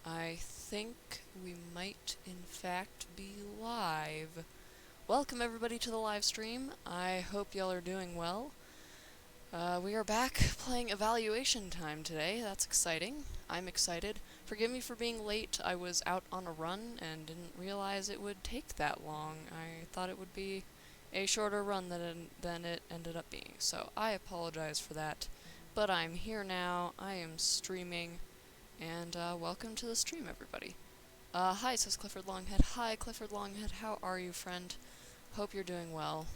I think we might, in fact, be live. Welcome everybody to the live stream. I hope y'all are doing well. We are back playing Evaluation Time today. That's exciting. I'm excited. Forgive me for being late. I was out on a run and didn't realize it would take that long. I thought it would be a shorter run than it ended up being. So I apologize for that. But I'm here now. I am streaming. And welcome to the stream, everybody. Hi, says Clifford Longhead. Hi, Clifford Longhead. How are you, friend? Hope you're doing well.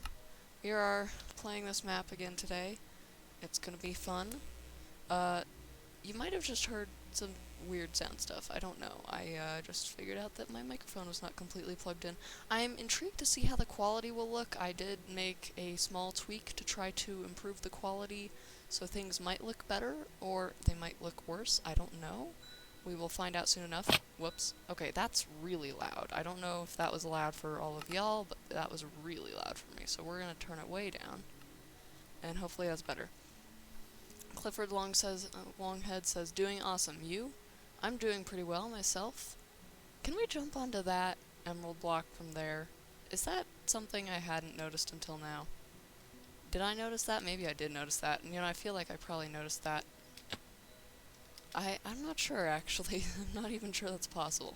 We are playing this map again today. It's gonna be fun. You might have just heard some weird sound stuff. I don't know. I just figured out that my microphone was not completely plugged in. I am intrigued to see how the quality will look. I did make a small tweak to try to improve the quality, so things might look better, or they might look worse. I don't know. We will find out soon enough. Whoops. Okay, that's really loud. I don't know if that was loud for all of y'all, but that was really loud for me. So we're gonna turn it way down, and hopefully that's better. Clifford Longhead says, doing awesome. You? I'm doing pretty well myself. Can we jump onto that emerald block from there? Is that something I hadn't noticed until now? Did I notice that? Maybe I did notice that. And, I feel like I probably noticed that. I'm not sure, actually. I'm not even sure that's possible.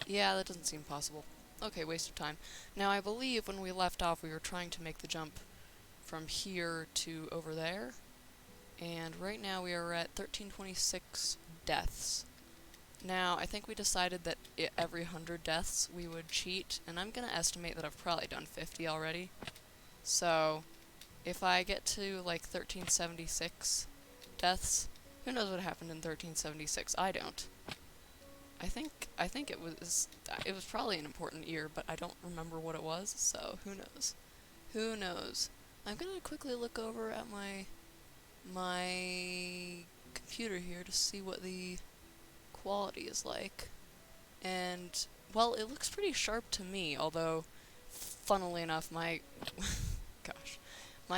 Yeah, that doesn't seem possible. Okay, waste of time. Now, I believe when we left off, we were trying to make the jump from here to over there. And right now we are at 1326 deaths. Now, I think we decided that every 100 deaths we would cheat, and I'm gonna estimate that I've probably done 50 already. So, if I get to, like, 1376 deaths, who knows what happened in 1376? I don't. I think it was probably an important year, but I don't remember what it was, so who knows? Who knows? I'm gonna quickly look over at my computer here to see what the quality is like. And, well, it looks pretty sharp to me, although, funnily enough, my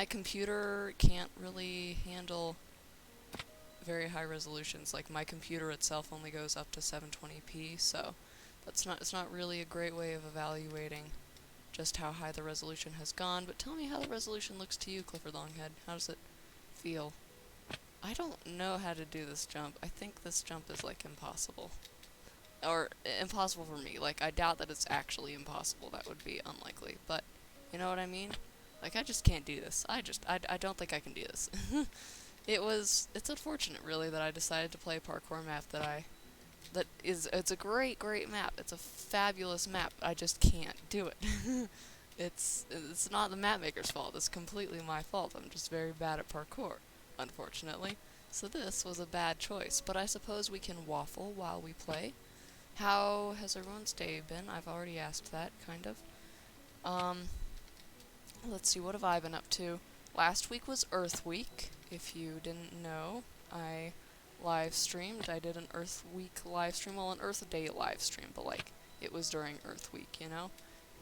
computer can't really handle very high resolutions. Like, my computer itself only goes up to 720p, so it's not really a great way of evaluating just how high the resolution has gone. But tell me how the resolution looks to you, Clifford Longhead. How does it feel? I don't know how to do this jump. I think this jump is, like, impossible. Or, impossible for me. Like, I doubt that it's actually impossible. That would be unlikely. But, you know what I mean? Like, I just can't do this. I don't think I can do this. It's unfortunate, really, that I decided to play a parkour map it's a great map. It's a fabulous map. I just can't do it. It's not the map maker's fault. It's completely my fault. I'm just very bad at parkour, unfortunately. So this was a bad choice, but I suppose we can waffle while we play. How has everyone's day been? I've already asked that, kind of. Let's see, what have I been up to? Last week was Earth Week. If you didn't know, I live streamed. I did an Earth Week live stream, well, an Earth Day live stream, but, like, it was during Earth Week, you know?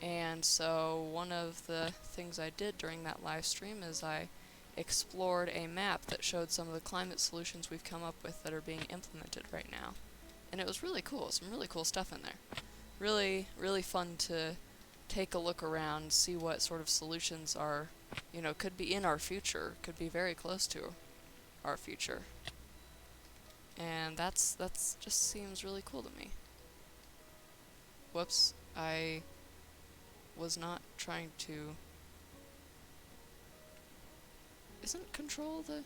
And so one of the things I did during that live stream is I explored a map that showed some of the climate solutions we've come up with that are being implemented right now. And it was really cool. Some really cool stuff in there. Really, really fun to take a look around, see what sort of solutions are, could be in our future, could be very close to our future. And that's just seems really cool to me. Whoops, I was not trying to... Isn't control the...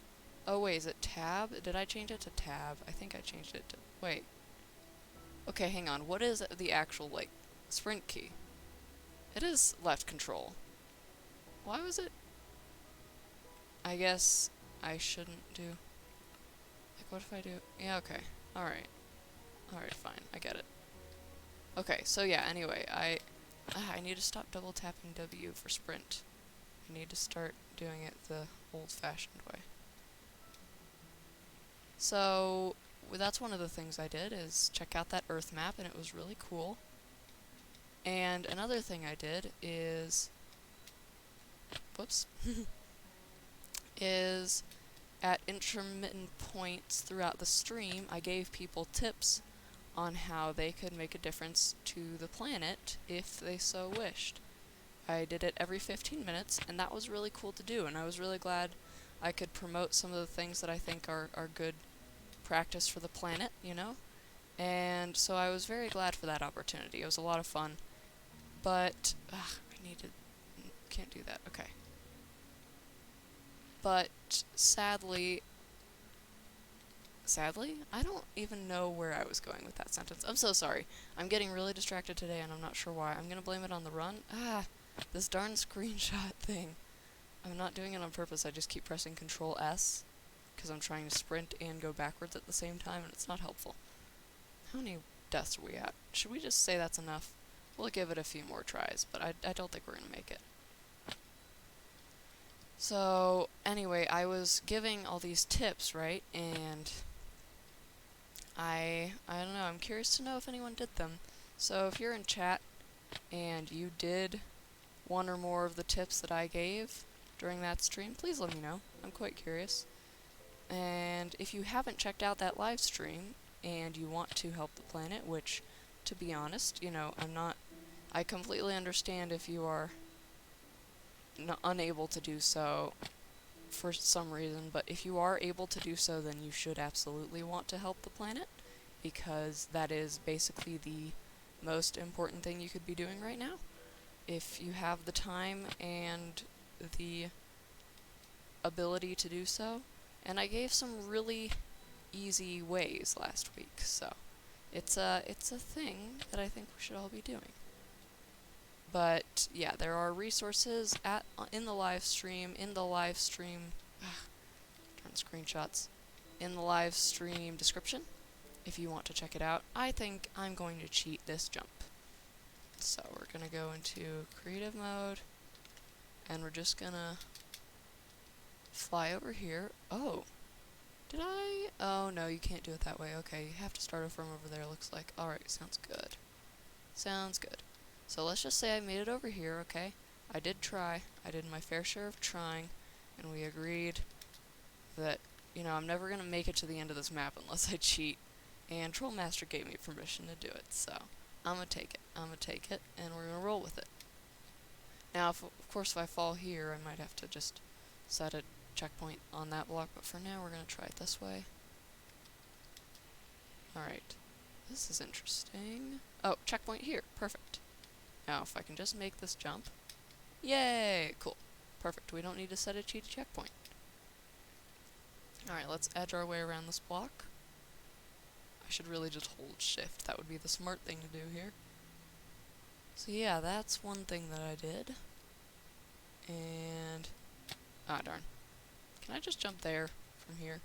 Oh wait, is it tab? Did I change it to tab? I think I changed it to... Wait. Okay, hang on. What is the actual, like, sprint key? It is left control. Why was it... I guess I shouldn't do... Like, what if I do... Yeah, okay. Alright. Alright, fine. I get it. Okay, so yeah, anyway, I need to stop double tapping W for sprint. I need to start doing it the old-fashioned way. So, that's one of the things I did, is check out that Earth map, and it was really cool. And another thing I did is... Whoops. is at intermittent points throughout the stream, I gave people tips on how they could make a difference to the planet if they so wished. I did it every 15 minutes, and that was really cool to do, and I was really glad I could promote some of the things that I think are good practice for the planet, you know? And so I was very glad for that opportunity. It was a lot of fun. But, I need to... can't do that, okay. But, sadly... I don't even know where I was going with that sentence. I'm so sorry. I'm getting really distracted today, and I'm not sure why. I'm gonna blame it on the run. This darn screenshot thing. I'm not doing it on purpose, I just keep pressing Control S, because I'm trying to sprint and go backwards at the same time, and it's not helpful. How many deaths are we at? Should we just say that's enough? We'll give it a few more tries, but I don't think we're gonna make it. So, anyway, I was giving all these tips, right, and I don't know, I'm curious to know if anyone did them. So if you're in chat and you did one or more of the tips that I gave during that stream, please let me know. I'm quite curious. And if you haven't checked out that live stream and you want to help the planet, which, to be honest, you know, I completely understand if you are unable to do so for some reason, but if you are able to do so, then you should absolutely want to help the planet, because that is basically the most important thing you could be doing right now. If you have the time and the ability to do so. And I gave some really easy ways last week, so it's a thing that I think we should all be doing. But yeah, there are resources in the live stream, darn screenshots, in the live stream description if you want to check it out. I think I'm going to cheat this jump. So we're gonna go into creative mode, and we're just gonna fly over here. Oh, did I? Oh no, you can't do it that way. Okay, you have to start from over there, looks like. Alright, sounds good. Sounds good. So let's just say I made it over here, okay? I did try. I did my fair share of trying, and we agreed that, you know, I'm never gonna make it to the end of this map unless I cheat, and Trollmaster gave me permission to do it, so I'm gonna take it. I'm gonna take it, and we're gonna roll with it. Now, of course, if I fall here, I might have to just set a checkpoint on that block, but for now we're gonna try it this way. Alright, this is interesting. Oh, checkpoint here, perfect. Now if I can just make this jump. Yay! Cool. Perfect, we don't need to set a cheated checkpoint. Alright, let's edge our way around this block. I should really just hold shift, that would be the smart thing to do here. So yeah, that's one thing that I did. And... darn. Can I just jump there from here?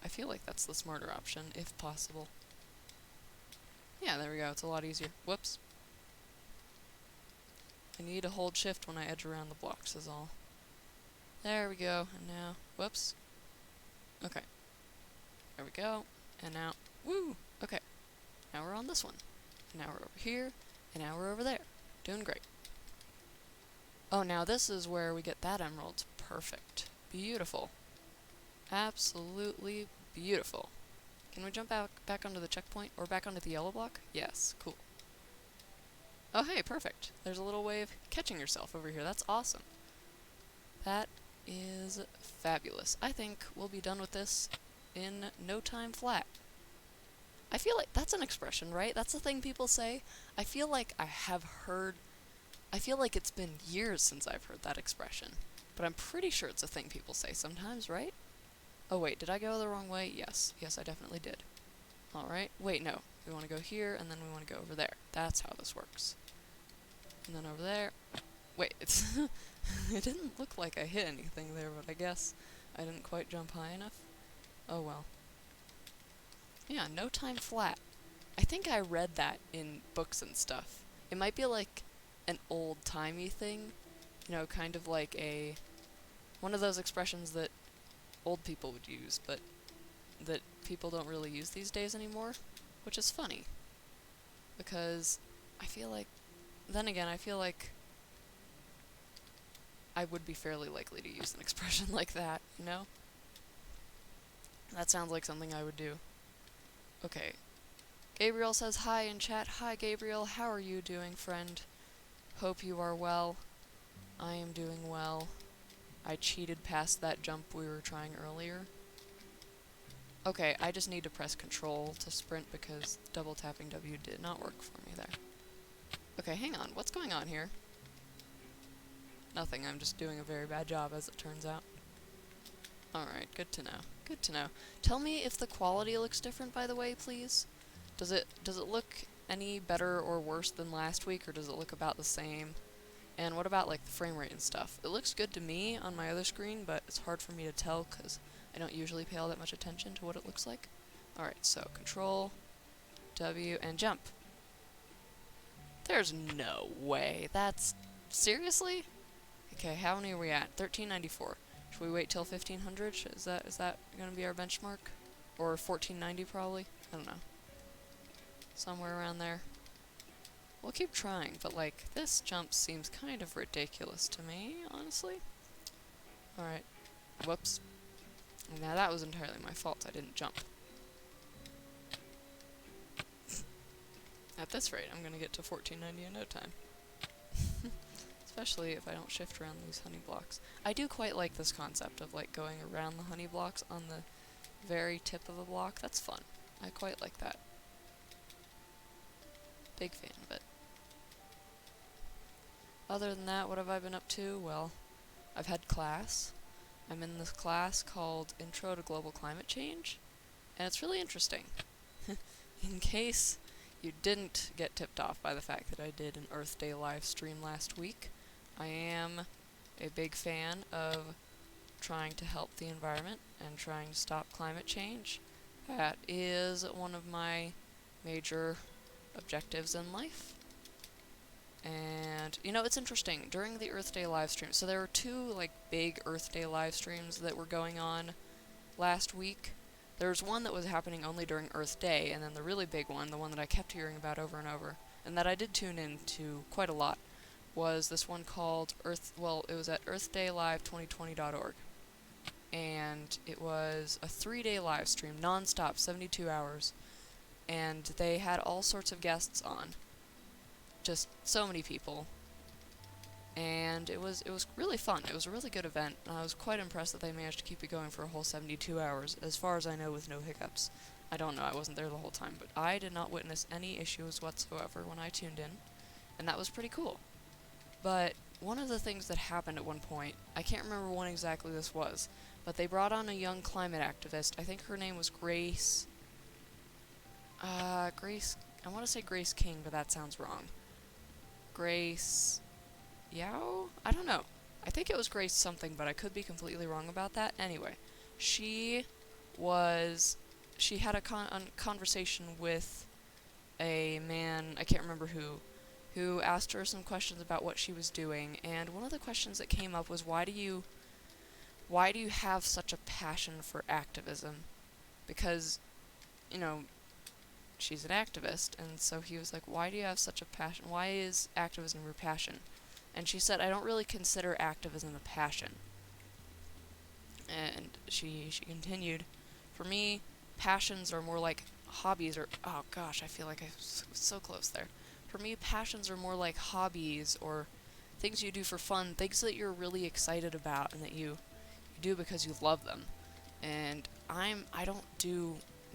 I feel like that's the smarter option, if possible. Yeah, there we go, it's a lot easier. Whoops. I need to hold shift when I edge around the blocks is all. There we go, and now... Whoops. Okay. There we go, and now... Woo! Okay. Now we're on this one. And now we're over here, and now we're over there. Doing great. Oh, now this is where we get that emerald. Perfect. Beautiful. Absolutely beautiful. Can we jump back onto the checkpoint? Or back onto the yellow block? Yes, cool. Oh hey, perfect. There's a little way of catching yourself over here. That's awesome. That is fabulous. I think we'll be done with this in no time flat. I feel like that's an expression, right? That's the thing people say. I feel like it's been years since I've heard that expression. But I'm pretty sure it's a thing people say sometimes, right? Oh wait, did I go the wrong way? Yes. Yes, I definitely did. Alright. Wait, no. We want to go here, and then we want to go over there. That's how this works. And then over there. Wait, it's... it didn't look like I hit anything there, but I guess I didn't quite jump high enough. Oh well. Yeah, no time flat. I think I read that in books and stuff. It might be like an old-timey thing. You know, kind of like one of those expressions that old people would use, but that people don't really use these days anymore, which is funny. Because I feel like... Then again, I feel like I would be fairly likely to use an expression like that, you know? That sounds like something I would do. Okay. Gabriel says hi in chat. Hi, Gabriel. How are you doing, friend? Hope you are well. I am doing well. I cheated past that jump we were trying earlier. Okay, I just need to press control to sprint because double tapping W did not work for me there. Okay, hang on. What's going on here? Nothing. I'm just doing a very bad job, as it turns out. Alright, good to know. Good to know. Tell me if the quality looks different, by the way, please. Does it look any better or worse than last week, or does it look about the same? And what about, like, the frame rate and stuff? It looks good to me on my other screen, but it's hard for me to tell because I don't usually pay all that much attention to what it looks like. Alright, so Control, W, and jump. There's no way. That's... seriously? Okay, how many are we at? 1394. Should we wait till 1500? Is that gonna be our benchmark? Or 1490 probably? I don't know. Somewhere around there. We'll keep trying, but like, this jump seems kind of ridiculous to me, honestly. Alright. Whoops. Now that was entirely my fault, I didn't jump. At this rate, I'm gonna get to 1490 in no time. Especially if I don't shift around these honey blocks. I do quite like this concept of like going around the honey blocks on the very tip of a block. That's fun. I quite like that. Big fan of it. Other than that, what have I been up to? Well, I've had class. I'm in this class called Intro to Global Climate Change, and it's really interesting. In case you didn't get tipped off by the fact that I did an Earth Day live stream last week, I am a big fan of trying to help the environment and trying to stop climate change. That is one of my major objectives in life. And, you know, it's interesting, during the Earth Day live stream, so there were two, like, big Earth Day live streams that were going on last week. There was one that was happening only during Earth Day, and then the really big one, the one that I kept hearing about over and over, and that I did tune in to quite a lot, was this one called it was at earthdaylive2020.org. And it was a 3-day live stream, non-stop, 72 hours, and they had all sorts of guests on. Just so many people. And it was really fun. It was a really good event, and I was quite impressed that they managed to keep it going for a whole 72 hours, as far as I know, with no hiccups. I don't know, I wasn't there the whole time, but I did not witness any issues whatsoever when I tuned in, and that was pretty cool. But one of the things that happened at one point, I can't remember when exactly this was, but they brought on a young climate activist. I think her name was Grace... I want to say Grace King, but that sounds wrong. Grace... Yao? I don't know. I think it was Grace something, but I could be completely wrong about that. Anyway, she had a conversation with a man, I can't remember who asked her some questions about what she was doing, and one of the questions that came up was, why do you have such a passion for activism? Because, you know, she's an activist, and so he was like, why do you have such a passion? Why is activism your passion? And she said, I don't really consider activism a passion. And she continued, for me, passions are more like hobbies, or, oh gosh, I feel like I was so close there. For me, passions are more like hobbies, or things you do for fun, things that you're really excited about, and that you do because you love them. And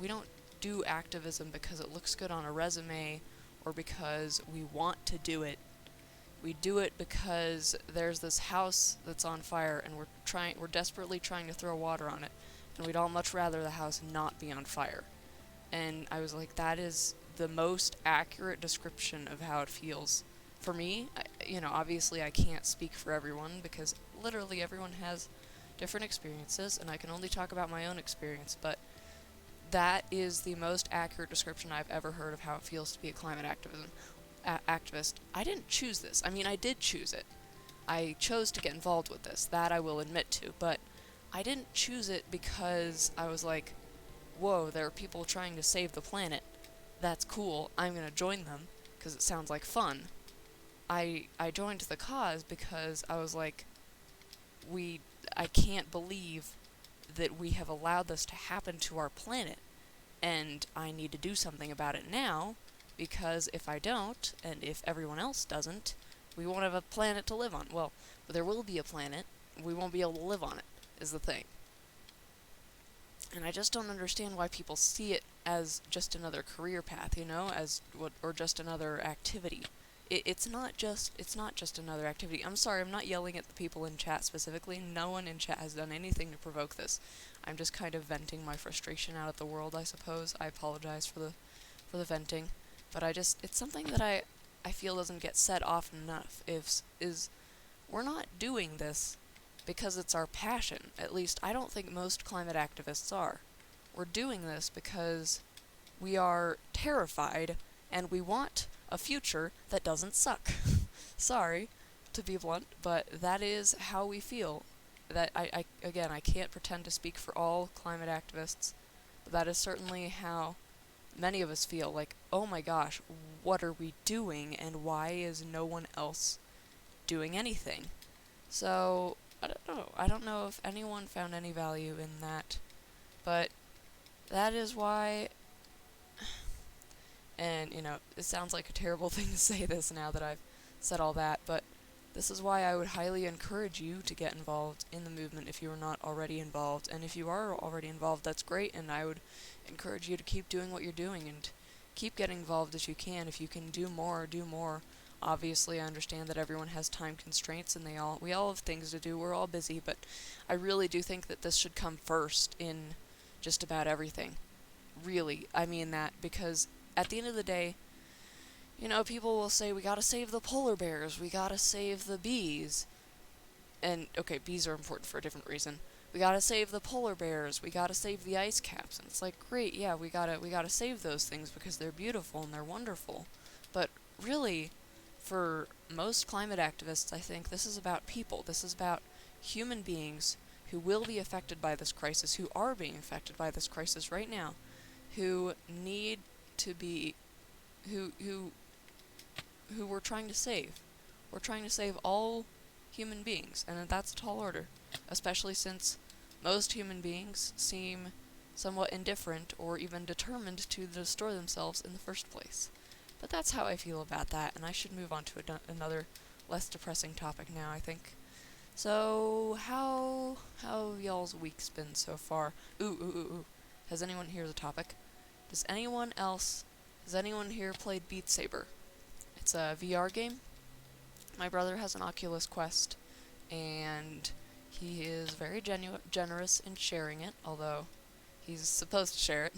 we don't do activism because it looks good on a resume, or because we want to do it. We do it because there's this house that's on fire, and we're desperately trying to throw water on it, and we'd all much rather the house not be on fire. And I was like, that is the most accurate description of how it feels. For me, obviously I can't speak for everyone, because literally everyone has different experiences, and I can only talk about my own experience, but that is the most accurate description I've ever heard of how it feels to be a climate activist. I didn't choose this. I mean, I did choose it. I chose to get involved with this, that I will admit to, but I didn't choose it because I was like, whoa, there are people trying to save the planet. That's cool. I'm gonna join them, because it sounds like fun. I joined the cause because I was like, I can't believe that we have allowed this to happen to our planet, and I need to do something about it now, because if I don't, and if everyone else doesn't, we won't have a planet to live on. Well, there will be a planet, we won't be able to live on it, is the thing. And I just don't understand why people see it as just another career path, or just another activity. It's not just another activity. I'm sorry, I'm not yelling at the people in chat specifically. No one in chat has done anything to provoke this. I'm just kind of venting my frustration out at the world, I suppose. I apologize for the venting, but it's something that I feel doesn't get said often enough. Is we're not doing this because it's our passion. At least I don't think most climate activists are. We're doing this because we are terrified and we want a future that doesn't suck. Sorry to be blunt, but that is how we feel. That again, I can't pretend to speak for all climate activists, but that is certainly how many of us feel. Like, oh my gosh, what are we doing, and why is no one else doing anything? So, I don't know. I don't know if anyone found any value in that, but that is why. And, it sounds like a terrible thing to say this now that I've said all that, but this is why I would highly encourage you to get involved in the movement if you are not already involved. And if you are already involved, that's great, and I would encourage you to keep doing what you're doing and keep getting involved as you can. If you can do more, do more. Obviously, I understand that everyone has time constraints, and we all have things to do. We're all busy, but I really do think that this should come first in just about everything. Really, I mean that, because at the end of the day, people will say, we gotta save the polar bears, we gotta save the bees. And, okay, bees are important for a different reason. We gotta save the polar bears, we gotta save the ice caps. And it's like, great, yeah, we gotta save those things because they're beautiful and they're wonderful. But really, for most climate activists, I think this is about people. This is about human beings who will be affected by this crisis, who are being affected by this crisis right now, who need to be, who we're trying to save. We're trying to save all human beings, and that's a tall order, especially since most human beings seem somewhat indifferent or even determined to destroy themselves in the first place. But that's how I feel about that, and I should move on to another less depressing topic now, I think. So, how y'all's week's been so far? Ooh. Has anyone, here's a topic. Has anyone here played Beat Saber? It's a VR game. My brother has an Oculus Quest, and he is very generous in sharing it, although he's supposed to share it.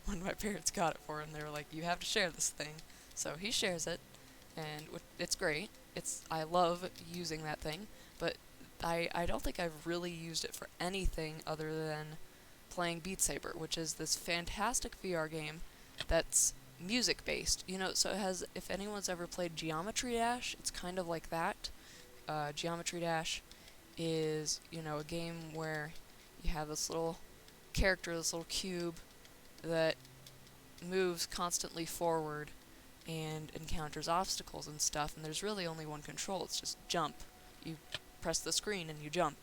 When my parents got it for him, they were like, you have to share this thing. So he shares it, and it's great. I love using that thing, but I don't think I've really used it for anything other than playing Beat Saber, which is this fantastic VR game that's music-based. So it has, if anyone's ever played Geometry Dash, it's kind of like that. Geometry Dash is, a game where you have this little character, this little cube, that moves constantly forward and encounters obstacles and stuff, and there's really only one control. It's just jump. You press the screen and you jump.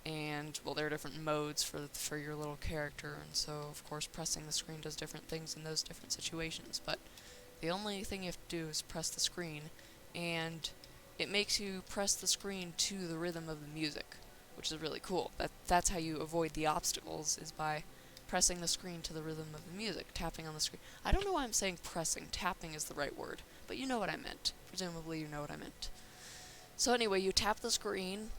And, well, there are different modes for your little character, and so, of course, pressing the screen does different things in those different situations, but the only thing you have to do is press the screen, and it makes you press the screen to the rhythm of the music, which is really cool. That's how you avoid the obstacles, is by pressing the screen to the rhythm of the music, tapping on the screen. I don't know why I'm saying pressing. Tapping is the right word, but you know what I meant. Presumably you know what I meant. So anyway, you tap the screen,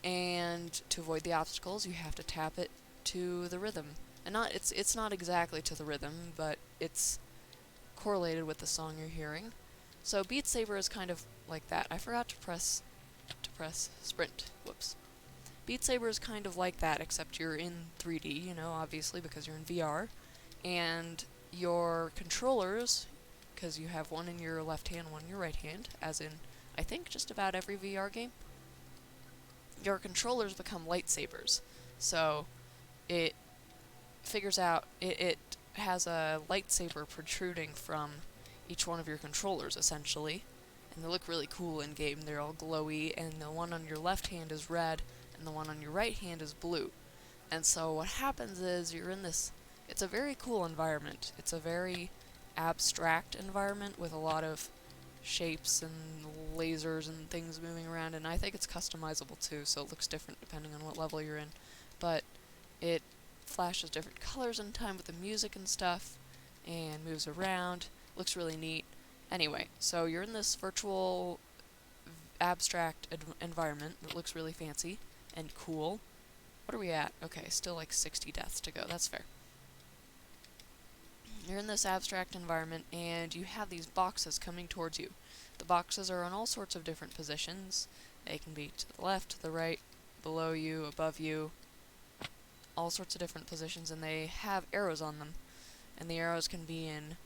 and to avoid the obstacles, you have to tap it to the rhythm. And it's not exactly to the rhythm, but it's correlated with the song you're hearing. So Beat Saber is kind of like that. I forgot to press sprint. Whoops. Beat Saber is kind of like that, except you're in 3D, obviously, because you're in VR. And your controllers, because you have one in your left hand, one in your right hand, as in, I think, just about every VR game, your controllers become lightsabers. So it figures out, it has a lightsaber protruding from each one of your controllers, essentially. And they look really cool in game. They're all glowy, and the one on your left hand is red, and the one on your right hand is blue. And so what happens is you're in this, it's a very cool environment. It's a very abstract environment with a lot of shapes and lasers and things moving around, and I think it's customizable too, so it looks different depending on what level you're in. But it flashes different colors in time with the music and stuff, and moves around. Looks really neat. Anyway, so you're in this virtual abstract environment that looks really fancy and cool. What are we at? Okay, still like 60 deaths to go. That's fair. You're in this abstract environment, and you have these boxes coming towards you. The boxes are in all sorts of different positions. They can be to the left, to the right, below you, above you, all sorts of different positions, and they have arrows on them. And the arrows can be in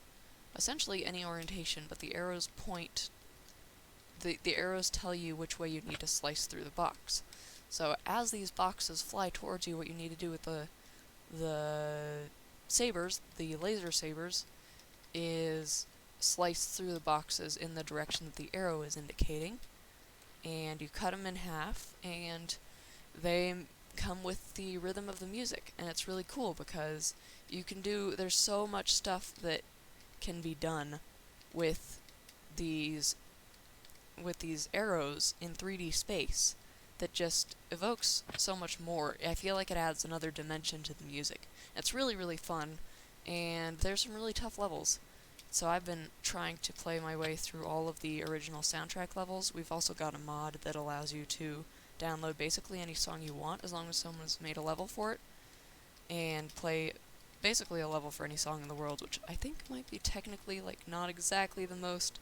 essentially any orientation, but the arrows point... The arrows tell you which way you need to slice through the box. So as these boxes fly towards you, what you need to do with the sabers, the laser sabers, is slice through the boxes in the direction that the arrow is indicating, and you cut them in half, and they come with the rhythm of the music, and it's really cool because you can do, there's so much stuff that can be done with these arrows in 3D space that just evokes so much more. I feel like it adds another dimension to the music. It's really, really fun, and there's some really tough levels. So I've been trying to play my way through all of the original soundtrack levels. We've also got a mod that allows you to download basically any song you want as long as someone's made a level for it, and play basically a level for any song in the world, which I think might be technically, like, not exactly the most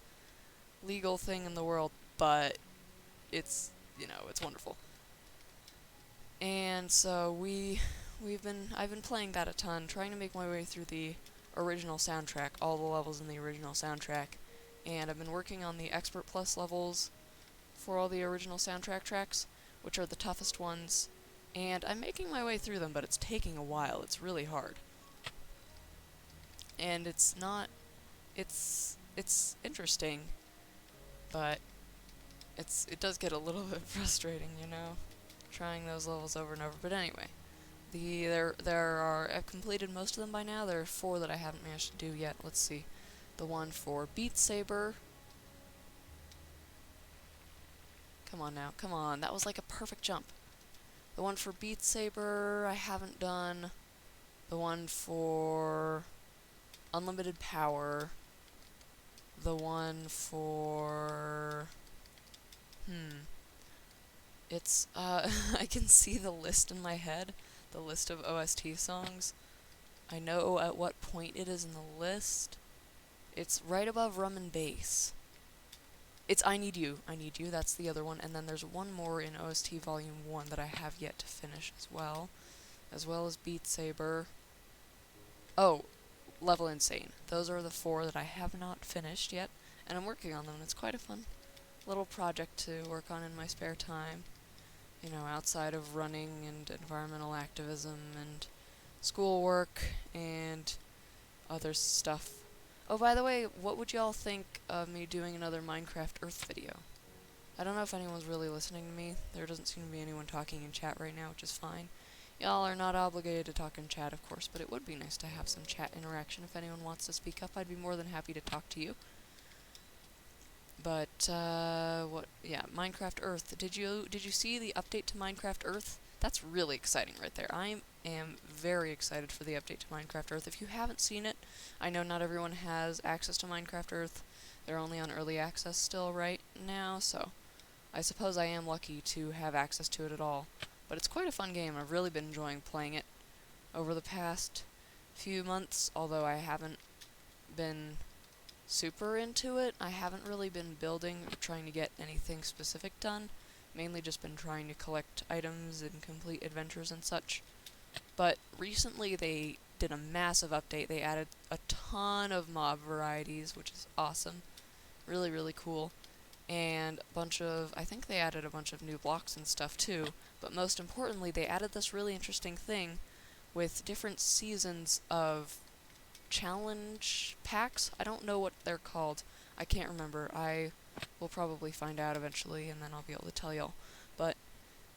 legal thing in the world, but it's, you know, it's wonderful. And so I've been playing that a ton, trying to make my way through the original soundtrack, all the levels in the original soundtrack, and I've been working on the Expert Plus levels for all the original soundtrack tracks, which are the toughest ones, and I'm making my way through them, but it's taking a while. It's really hard. And it's interesting, but it does get a little bit frustrating, you know, trying those levels over and over. But anyway, I've completed most of them by now. There are 4 that I haven't managed to do yet. Let's see. The one for Beat Saber. Come on now, come on. That was like a perfect jump. The one for Beat Saber I haven't done. The one for Unlimited Power. The one for... It's, I can see the list in my head, the list of OST songs. I know at what point it is in the list. It's right above Rum and Bass. It's I Need You, that's the other one, and then there's one more in OST Volume 1 that I have yet to finish as well as Beat Saber. Oh, Level Insane. Those are the 4 that I have not finished yet, and I'm working on them. It's quite a fun little project to work on in my spare time, you know, outside of running and environmental activism and schoolwork and other stuff. Oh, by the way, what would y'all think of me doing another Minecraft Earth video? I don't know if anyone's really listening to me. There doesn't seem to be anyone talking in chat right now, which is fine. Y'all are not obligated to talk in chat, of course, but it would be nice to have some chat interaction. If anyone wants to speak up, I'd be more than happy to talk to you. But, yeah, Minecraft Earth. Did you see the update to Minecraft Earth? That's really exciting right there. I am very excited for the update to Minecraft Earth. If you haven't seen it, I know not everyone has access to Minecraft Earth. They're only on early access still right now, so I suppose I am lucky to have access to it at all. But it's quite a fun game. I've really been enjoying playing it over the past few months, although I haven't been super into it. I haven't really been building or trying to get anything specific done. Mainly just been trying to collect items and complete adventures and such. But recently they did a massive update. They added a ton of mob varieties, which is awesome. Really, really cool. And I think they added a bunch of new blocks and stuff too. But most importantly, they added this really interesting thing with different seasons of challenge packs. I don't know what they're called. I can't remember. I will probably find out eventually, and then I'll be able to tell y'all. But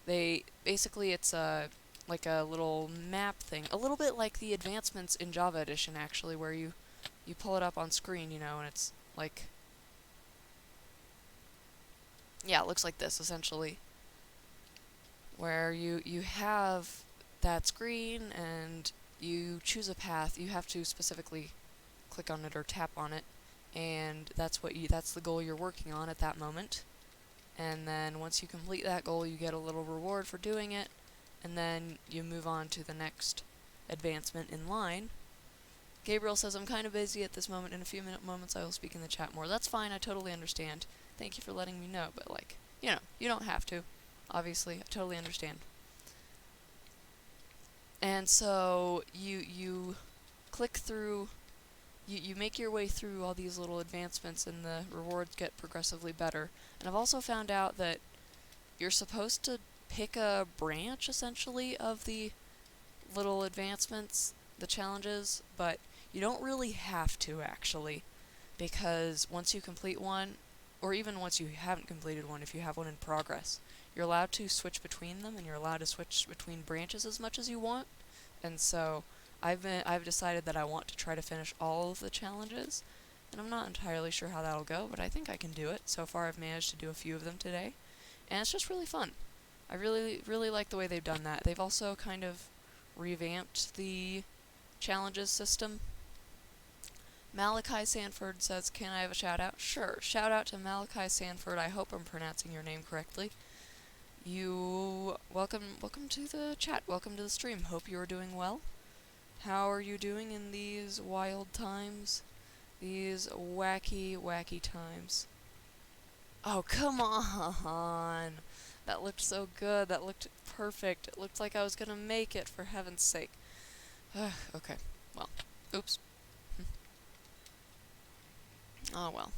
basically it's like a little map thing, a little bit like the advancements in Java Edition, actually, where you pull it up on screen, you know, and it's like, yeah, it looks like this essentially, where you have that screen and you choose a path. You have to specifically click on it or tap on it, and that's the goal you're working on at that moment. And then once you complete that goal, you get a little reward for doing it, and then you move on to the next advancement in line. Gabriel says, I'm kind of busy at this moment. In a few moments I will speak in the chat more. That's fine, I totally understand. Thank you for letting me know, but like, you know, you don't have to. Obviously, I totally understand. And so you click through, you make your way through all these little advancements, and the rewards get progressively better. And I've also found out that you're supposed to pick a branch, essentially, of the little advancements, the challenges, but you don't really have to, actually, because once you complete one, or even once you haven't completed one, if you have one in progress, you're allowed to switch between them, and you're allowed to switch between branches as much as you want. And so I've decided that I want to try to finish all of the challenges, and I'm not entirely sure how that'll go, but I think I can do it. So far I've managed to do a few of them today, and it's just really fun. I really, really like the way they've done that. They've also kind of revamped the challenges system. Malachi Sanford says, can I have a shout out? Sure. Shout out to Malachi Sanford. I hope I'm pronouncing your name correctly. Welcome to the chat. Welcome to the stream. Hope you are doing well. How are you doing in these wild times? These wacky, wacky times. Oh, come on! That looked so good. That looked perfect. It looked like I was gonna make it, for heaven's sake. Okay. Well. Oops. Oh well.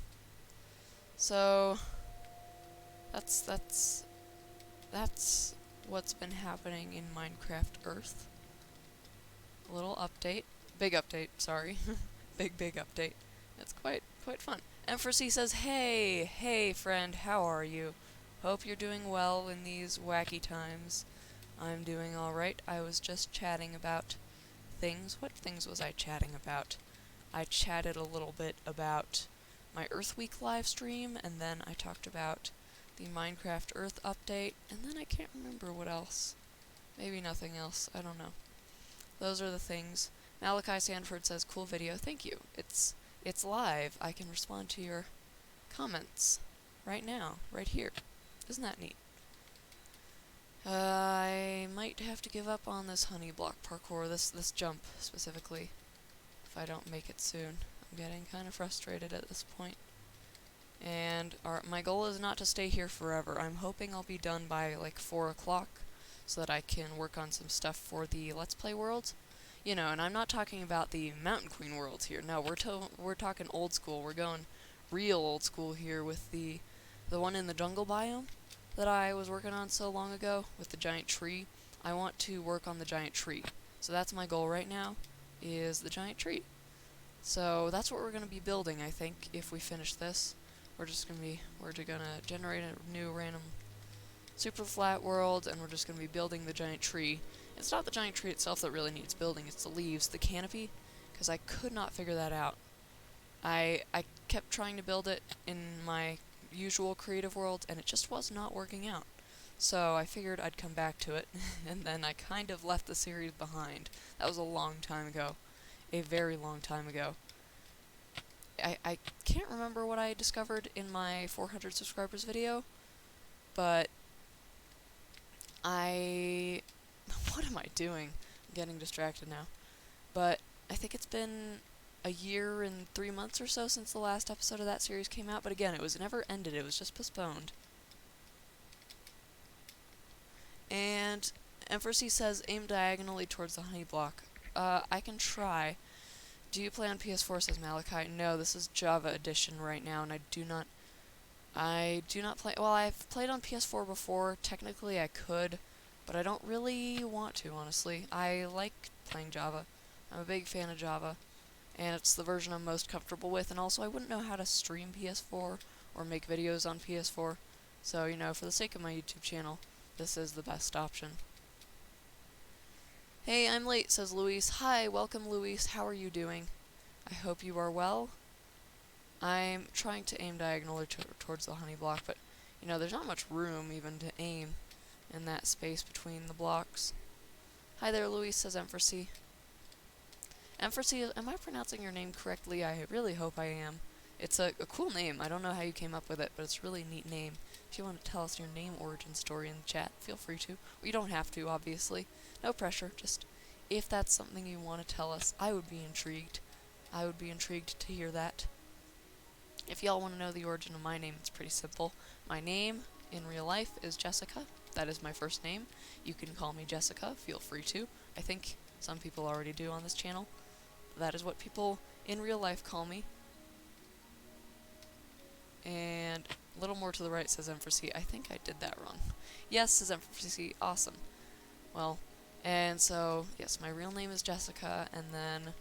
So that's what's been happening in Minecraft Earth. A little update. Big update, sorry. big update. It's quite fun. Emphasis says, hey friend, how are you? Hope you're doing well in these wacky times. I'm doing alright. I was just chatting about things. What things was I chatting about? I chatted a little bit about my Earth Week live stream, and then I talked about the Minecraft Earth update, and then I can't remember what else. Maybe nothing else. I don't know. Those are the things. Malachi Sanford says, cool video. Thank you. It's live. I can respond to your comments right now, right here. Isn't that neat? I might have to give up on this honey block parkour, this jump specifically, if I don't make it soon. I'm getting kind of frustrated at this point. And my goal is not to stay here forever. I'm hoping I'll be done by like 4 o'clock, so that I can work on some stuff for the Let's Play worlds. You know, and I'm not talking about the Mountain Queen worlds here. No, we're talking old school. We're going real old school here with the one in the jungle biome that I was working on so long ago with the giant tree. I want to work on the giant tree. So that's my goal right now, is the giant tree. So that's what we're going to be building, I think, if we finish this. We're just going to generate a new random super flat world, and we're just going to be building the giant tree. It's not the giant tree itself that really needs building, it's the leaves, the canopy, because I could not figure that out. I kept trying to build it in my usual creative world, and it just was not working out. So I figured I'd come back to it, and then I kind of left the series behind. That was a long time ago. A very long time ago. I can't remember what I discovered in my 400 subscribers video, but what am I doing? I'm getting distracted now. But I think it's been a year and 3 months or so since the last episode of that series came out, but again, it was never ended, it was just postponed. And Emphasis says, aim diagonally towards the honey block. I can try. Do you play on PS4, says Malachi? No, this is Java Edition right now, and I do not play. Well, I've played on PS4 before. Technically, I could, but I don't really want to, honestly. I like playing Java. I'm a big fan of Java, and it's the version I'm most comfortable with, and also I wouldn't know how to stream PS4 or make videos on PS4, so, you know, for the sake of my YouTube channel, this is the best option. Hey, I'm late, says Luis. Hi, welcome, Luis. How are you doing? I hope you are well. I'm trying to aim diagonally towards the honey block, but, you know, there's not much room even to aim in that space between the blocks. Hi there, Luis, says Emphasis. Emphasis, am I pronouncing your name correctly? I really hope I am. It's a cool name. I don't know how you came up with it, but it's a really neat name. If you want to tell us your name origin story in the chat, feel free to. Well, you don't have to, obviously. No pressure, just if that's something you want to tell us, I would be intrigued. I would be intrigued to hear that. If y'all want to know the origin of my name, it's pretty simple. My name in real life is Jessica. That is my first name. You can call me Jessica, feel free to. I think some people already do on this channel. That is what people in real life call me. And a little more to the right says Emphasis. I think I did that wrong. Yes, says Emphasis. Awesome. Well, and so, yes, my real name is Jessica, and then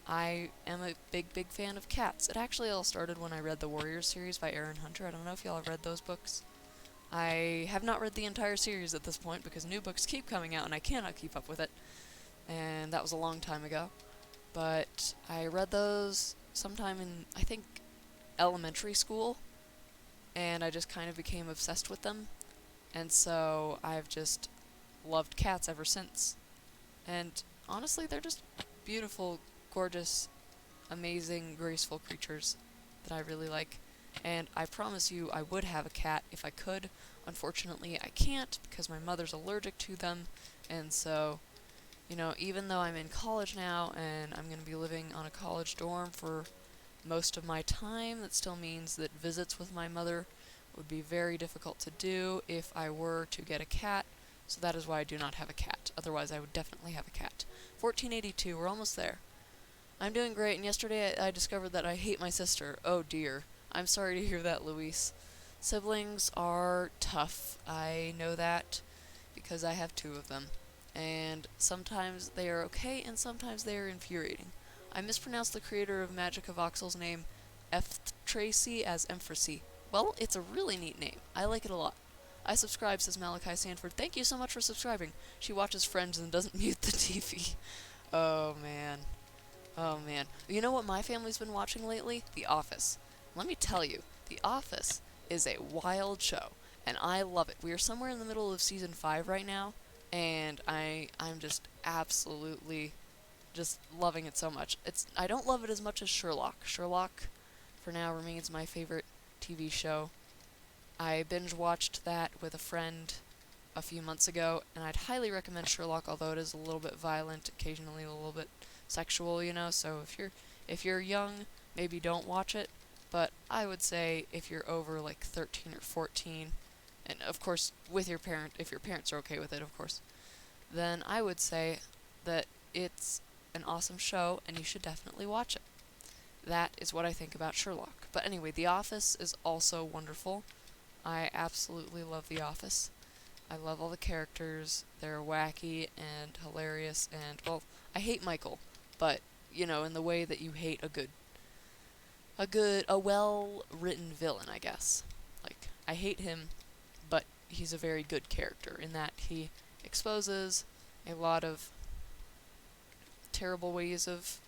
I am a big fan of cats. It actually all started when I read the Warriors series by Aaron Hunter. I don't know if y'all have read those books. I have not read the entire series at this point because new books keep coming out and I cannot keep up with it. And that was a long time ago. But I read those sometime in, I think, elementary school, and I just kind of became obsessed with them. And so I've just loved cats ever since. And honestly, they're just beautiful, gorgeous, amazing, graceful creatures that I really like. And I promise you I would have a cat if I could. Unfortunately, I can't because my mother's allergic to them. And so, you know, even though I'm in college now and I'm going to be living on a college dorm for most of my time, that still means that visits with my mother would be very difficult to do if I were to get a cat. So that is why I do not have a cat. Otherwise, I would definitely have a cat. 1482, we're almost there. I'm doing great, and yesterday I discovered that I hate my sister. Oh dear. I'm sorry to hear that, Luis. Siblings are tough. I know that because I have 2 of them. And sometimes they are okay, and sometimes they are infuriating. I mispronounced the creator of Magic of Voxel's name, F. Tracy, as Emphasis. Well, it's a really neat name. I like it a lot. I subscribe, says Malachi Sanford. Thank you so much for subscribing. She watches Friends and doesn't mute the TV. Oh, man. Oh, man. You know what my family's been watching lately? The Office. Let me tell you, The Office is a wild show, and I love it. We are somewhere in the middle of Season 5 right now, and I'm just absolutely just loving it so much. I don't love it as much as Sherlock. Sherlock, for now, remains my favorite TV show. I binge-watched that with a friend a few months ago, and I'd highly recommend Sherlock, although it is a little bit violent, occasionally a little bit sexual, you know, so if you're young, maybe don't watch it, but I would say if you're over, like, 13 or 14, and of course, with your parent, if your parents are okay with it, of course, then I would say that it's an awesome show, and you should definitely watch it. That is what I think about Sherlock. But anyway, The Office is also wonderful. I absolutely love The Office. I love all the characters. They're wacky and hilarious, and, well, I hate Michael, but, you know, in the way that you hate a well-written villain, I guess. Like, I hate him, but he's a very good character in that he exposes a lot of terrible ways of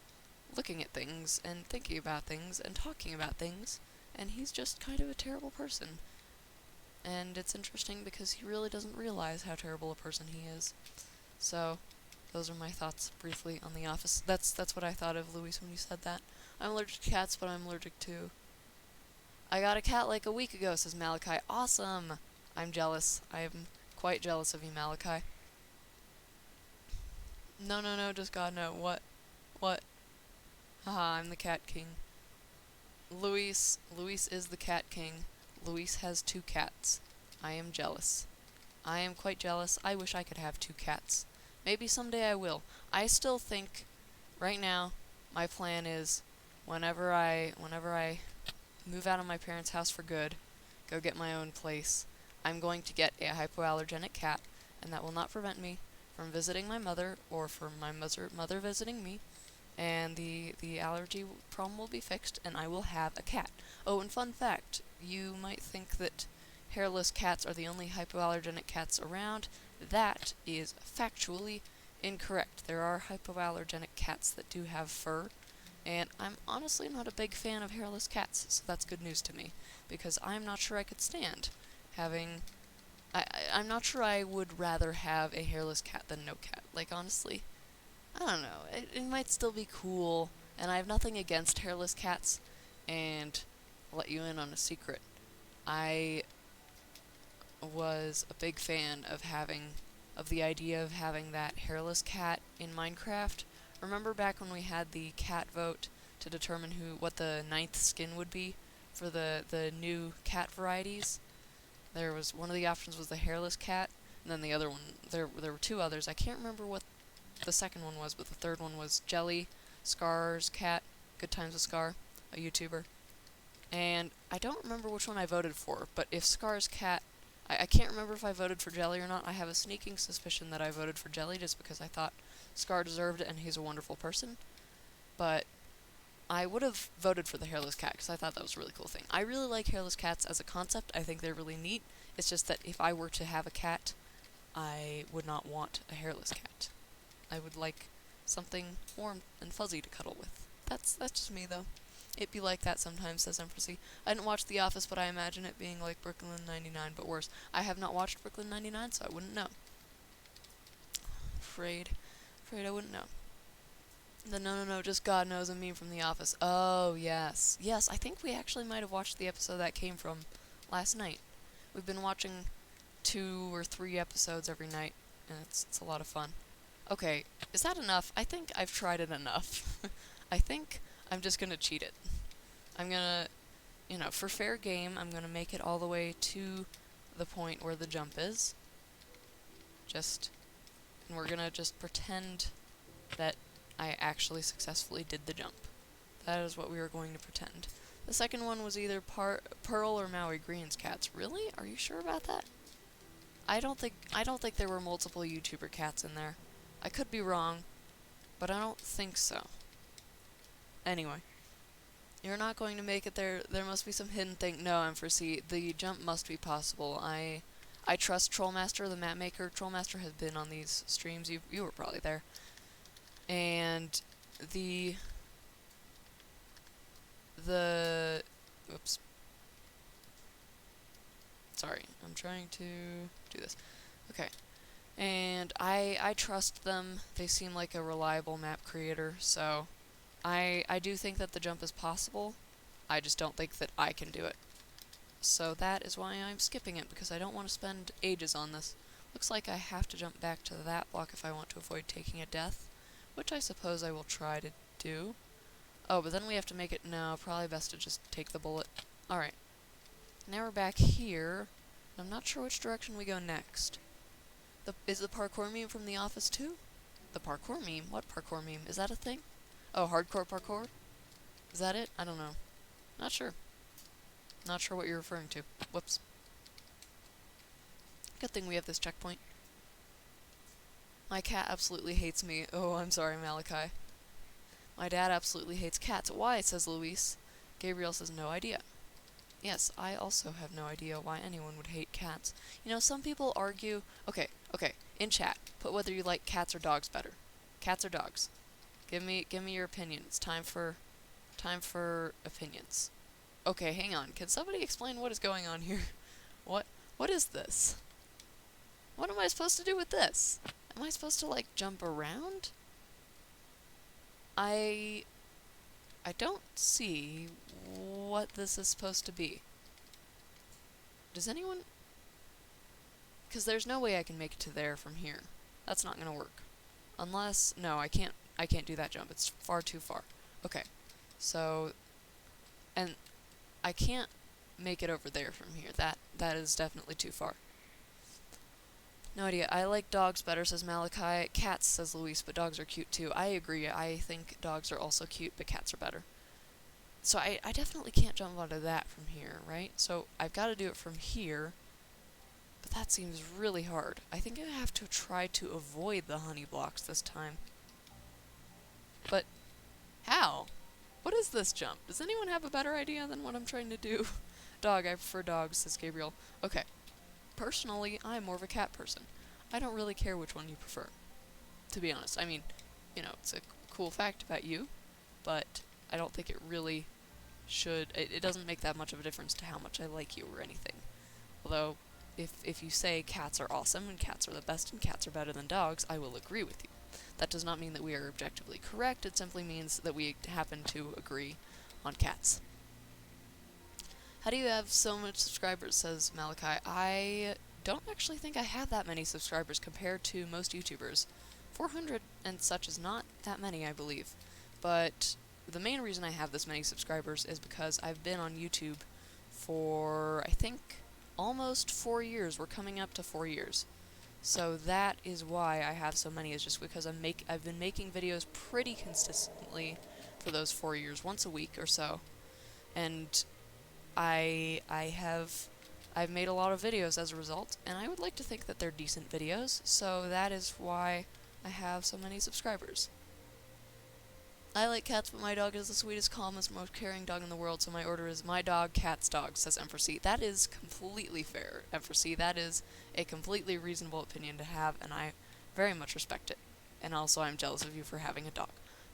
looking at things and thinking about things and talking about things, and he's just kind of a terrible person. And it's interesting because he really doesn't realize how terrible a person he is. So, those are my thoughts briefly on The Office. That's what I thought of, Luis, when you said that. I'm allergic to cats, but I'm allergic to... I got a cat like a week ago, says Malachi. Awesome! I'm jealous. I am quite jealous of you, Malachi. No, just God, no. What? Haha, I'm the Cat King. Luis is the Cat King. Luis has 2 cats. I am jealous. I am quite jealous. I wish I could have 2 cats. Maybe someday I will. I still think, right now, my plan is, whenever I move out of my parents' house for good, go get my own place, I'm going to get a hypoallergenic cat, and that will not prevent me from visiting my mother, or from my mother visiting me, and the allergy problem will be fixed, and I will have a cat. Oh, and fun fact, you might think that hairless cats are the only hypoallergenic cats around. That is factually incorrect. There are hypoallergenic cats that do have fur, and I'm honestly not a big fan of hairless cats, so that's good news to me, because I'm not sure I could stand having... I'm not sure I would rather have a hairless cat than no cat. Like, honestly, I don't know. It might still be cool, and I have nothing against hairless cats, and I'll let you in on a secret. I was a big fan of the idea of having that hairless cat in Minecraft. Remember back when we had the cat vote to determine what the 9th skin would be for the new cat varieties? There was one of the options was the hairless cat, and then the other one, there were 2 others. I can't remember what the second one was, but the third one was Jelly, Scar's cat, Good Times with Scar, a YouTuber. And I don't remember which one I voted for, but if Scar's cat... I can't remember if I voted for Jelly or not. I have a sneaking suspicion that I voted for Jelly just because I thought Scar deserved it and he's a wonderful person. But I would have voted for the hairless cat because I thought that was a really cool thing. I really like hairless cats as a concept. I think they're really neat. It's just that if I were to have a cat, I would not want a hairless cat. I would like something warm and fuzzy to cuddle with. That's just me, though. It be like that sometimes, says Empressy. I didn't watch The Office, but I imagine it being like Brooklyn 99, but worse. I have not watched Brooklyn 99, so I wouldn't know. Afraid I wouldn't know. The no, just God knows a meme from The Office. Oh, yes. Yes, I think we actually might have watched the episode that came from last night. We've been watching 2 or 3 episodes every night, and it's a lot of fun. Okay, is that enough? I think I've tried it enough. I think I'm just gonna cheat it. I'm gonna, for fair game, I'm gonna make it all the way to the point where the jump is. And we're gonna just pretend that I actually successfully did the jump. That is what we are going to pretend. The second one was either Pearl or Maui Green's cats. Really? Are you sure about that? I don't think there were multiple YouTuber cats in there. I could be wrong, but I don't think so. Anyway, you're not going to make it there. There must be some hidden thing. No, Empressy, the jump must be possible. I trust Trollmaster, the map maker. Trollmaster has been on these streams. You were probably there. And oops. Sorry, I'm trying to do this. Okay. And I trust them. They seem like a reliable map creator, so I do think that the jump is possible. I just don't think that I can do it. So that is why I'm skipping it, because I don't want to spend ages on this. Looks like I have to jump back to that block if I want to avoid taking a death, which I suppose I will try to do. Oh, but then we have to make it... No, probably best to just take the bullet. Alright. Now we're back here. I'm not sure which direction we go next. Is the parkour meme from The Office too? The parkour meme? What parkour meme? Is that a thing? Oh, hardcore parkour? Is that it? I don't know. Not sure. Not sure what you're referring to. Whoops. Good thing we have this checkpoint. My cat absolutely hates me. Oh, I'm sorry, Malachi. My dad absolutely hates cats. Why? Says Luis. Gabriel says no idea. Yes, I also have no idea why anyone would hate cats. Some people argue... Okay, in chat, put whether you like cats or dogs better. Cats or dogs. Give me your opinion. It's time for opinions. Okay, hang on. Can somebody explain what is going on here? What is this? What am I supposed to do with this? Am I supposed to, jump around? I don't see what this is supposed to be. Does anyone... Because there's no way I can make it to there from here. That's not gonna work. Unless... No, I can't do that jump. It's far too far. Okay. So... And I can't make it over there from here. That is definitely too far. No idea. I like dogs better, says Malachi. Cats, says Luis, but dogs are cute too. I agree. I think dogs are also cute, but cats are better. So I definitely can't jump onto that from here, right? So I've got to do it from here, but that seems really hard. I think I have to try to avoid the honey blocks this time. But how? What is this jump? Does anyone have a better idea than what I'm trying to do? Dog, I prefer dogs, says Gabriel. Okay. Personally, I'm more of a cat person. I don't really care which one you prefer. to be honest. I mean, you know, it's a cool fact about you, but I don't think it really should... It doesn't make that much of a difference to how much I like you or anything. Although, if you say cats are awesome and cats are the best and cats are better than dogs, I will agree with you. That does not mean that we are objectively correct, it simply means that we happen to agree on cats. How do you have so much subscribers, says Malachi. I don't actually think I have that many subscribers compared to most YouTubers. 400 and such is not that many, I believe. But the main reason I have this many subscribers is because I've been on YouTube for, I think, almost 4 years. We're coming up to 4 years. So that is why I have so many, is just because I've been making videos pretty consistently for those 4 years, once a week or so. And I've made a lot of videos as a result, and I would like to think that they're decent videos, so that is why I have so many subscribers. I like cats, but my dog is the sweetest, calmest, most caring dog in the world, so my order is my dog, cat's dog, says Empressy. That is completely fair, Empressy. That is a completely reasonable opinion to have, and I very much respect it. And also I'm jealous of you for having a dog.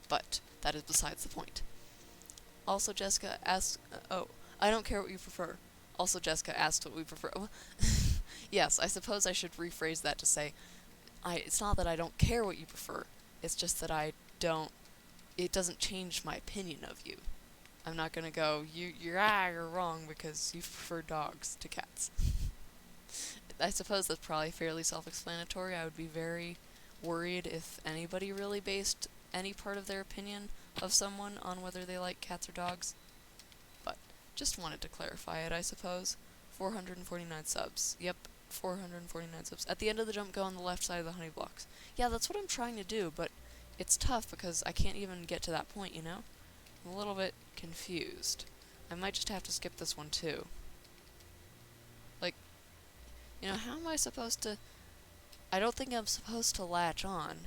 But that is besides the point. Also, Jessica asks... I don't care what you prefer. Also, Jessica asked what we prefer. Yes, I suppose I should rephrase that to say, it's not that I don't care what you prefer, it's just that it doesn't change my opinion of you. I'm not gonna go, you're wrong because you prefer dogs to cats. I suppose that's probably fairly self-explanatory. I would be very worried if anybody really based any part of their opinion of someone on whether they like cats or dogs. But just wanted to clarify it, I suppose. 449 subs. Yep, 449 subs. At the end of the jump, go on the left side of the honey blocks. Yeah, that's what I'm trying to do, but it's tough because I can't even get to that point, you know? I'm a little bit confused. I might just have to skip this one, too. Like, you know, how am I supposed to... I don't think I'm supposed to latch on.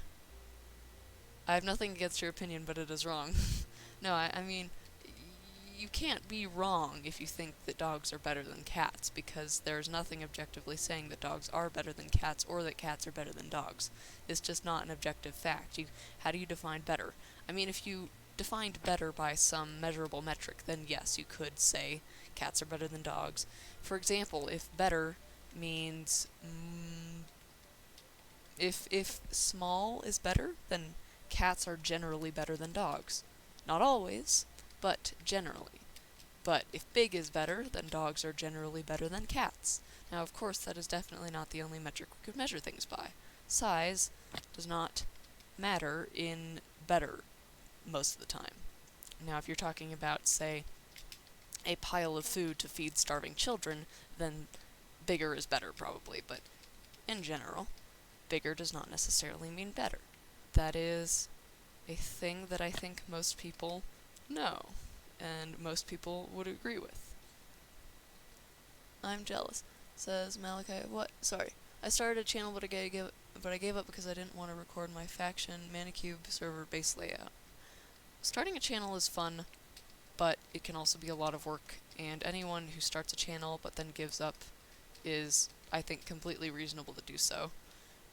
I have nothing against your opinion, but it is wrong. No, I mean... You can't be wrong if you think that dogs are better than cats, because there's nothing objectively saying that dogs are better than cats or that cats are better than dogs. It's just not an objective fact. How do you define better? I mean, if you defined better by some measurable metric, then yes, you could say cats are better than dogs. For example, if better means... If small is better, then cats are generally better than dogs. Not always, but generally. But if big is better, then dogs are generally better than cats. Now, of course, that is definitely not the only metric we could measure things by. Size does not matter in better most of the time. Now, if you're talking about, say, a pile of food to feed starving children, then bigger is better, probably, but in general, bigger does not necessarily mean better. That is a thing that I think most people know, and most people would agree with. I'm jealous, says Malachi. What? Sorry. I started a channel, but I gave up because I didn't want to record my faction Manicube server base layout. Starting a channel is fun, but it can also be a lot of work, and anyone who starts a channel but then gives up is, I think, completely reasonable to do so.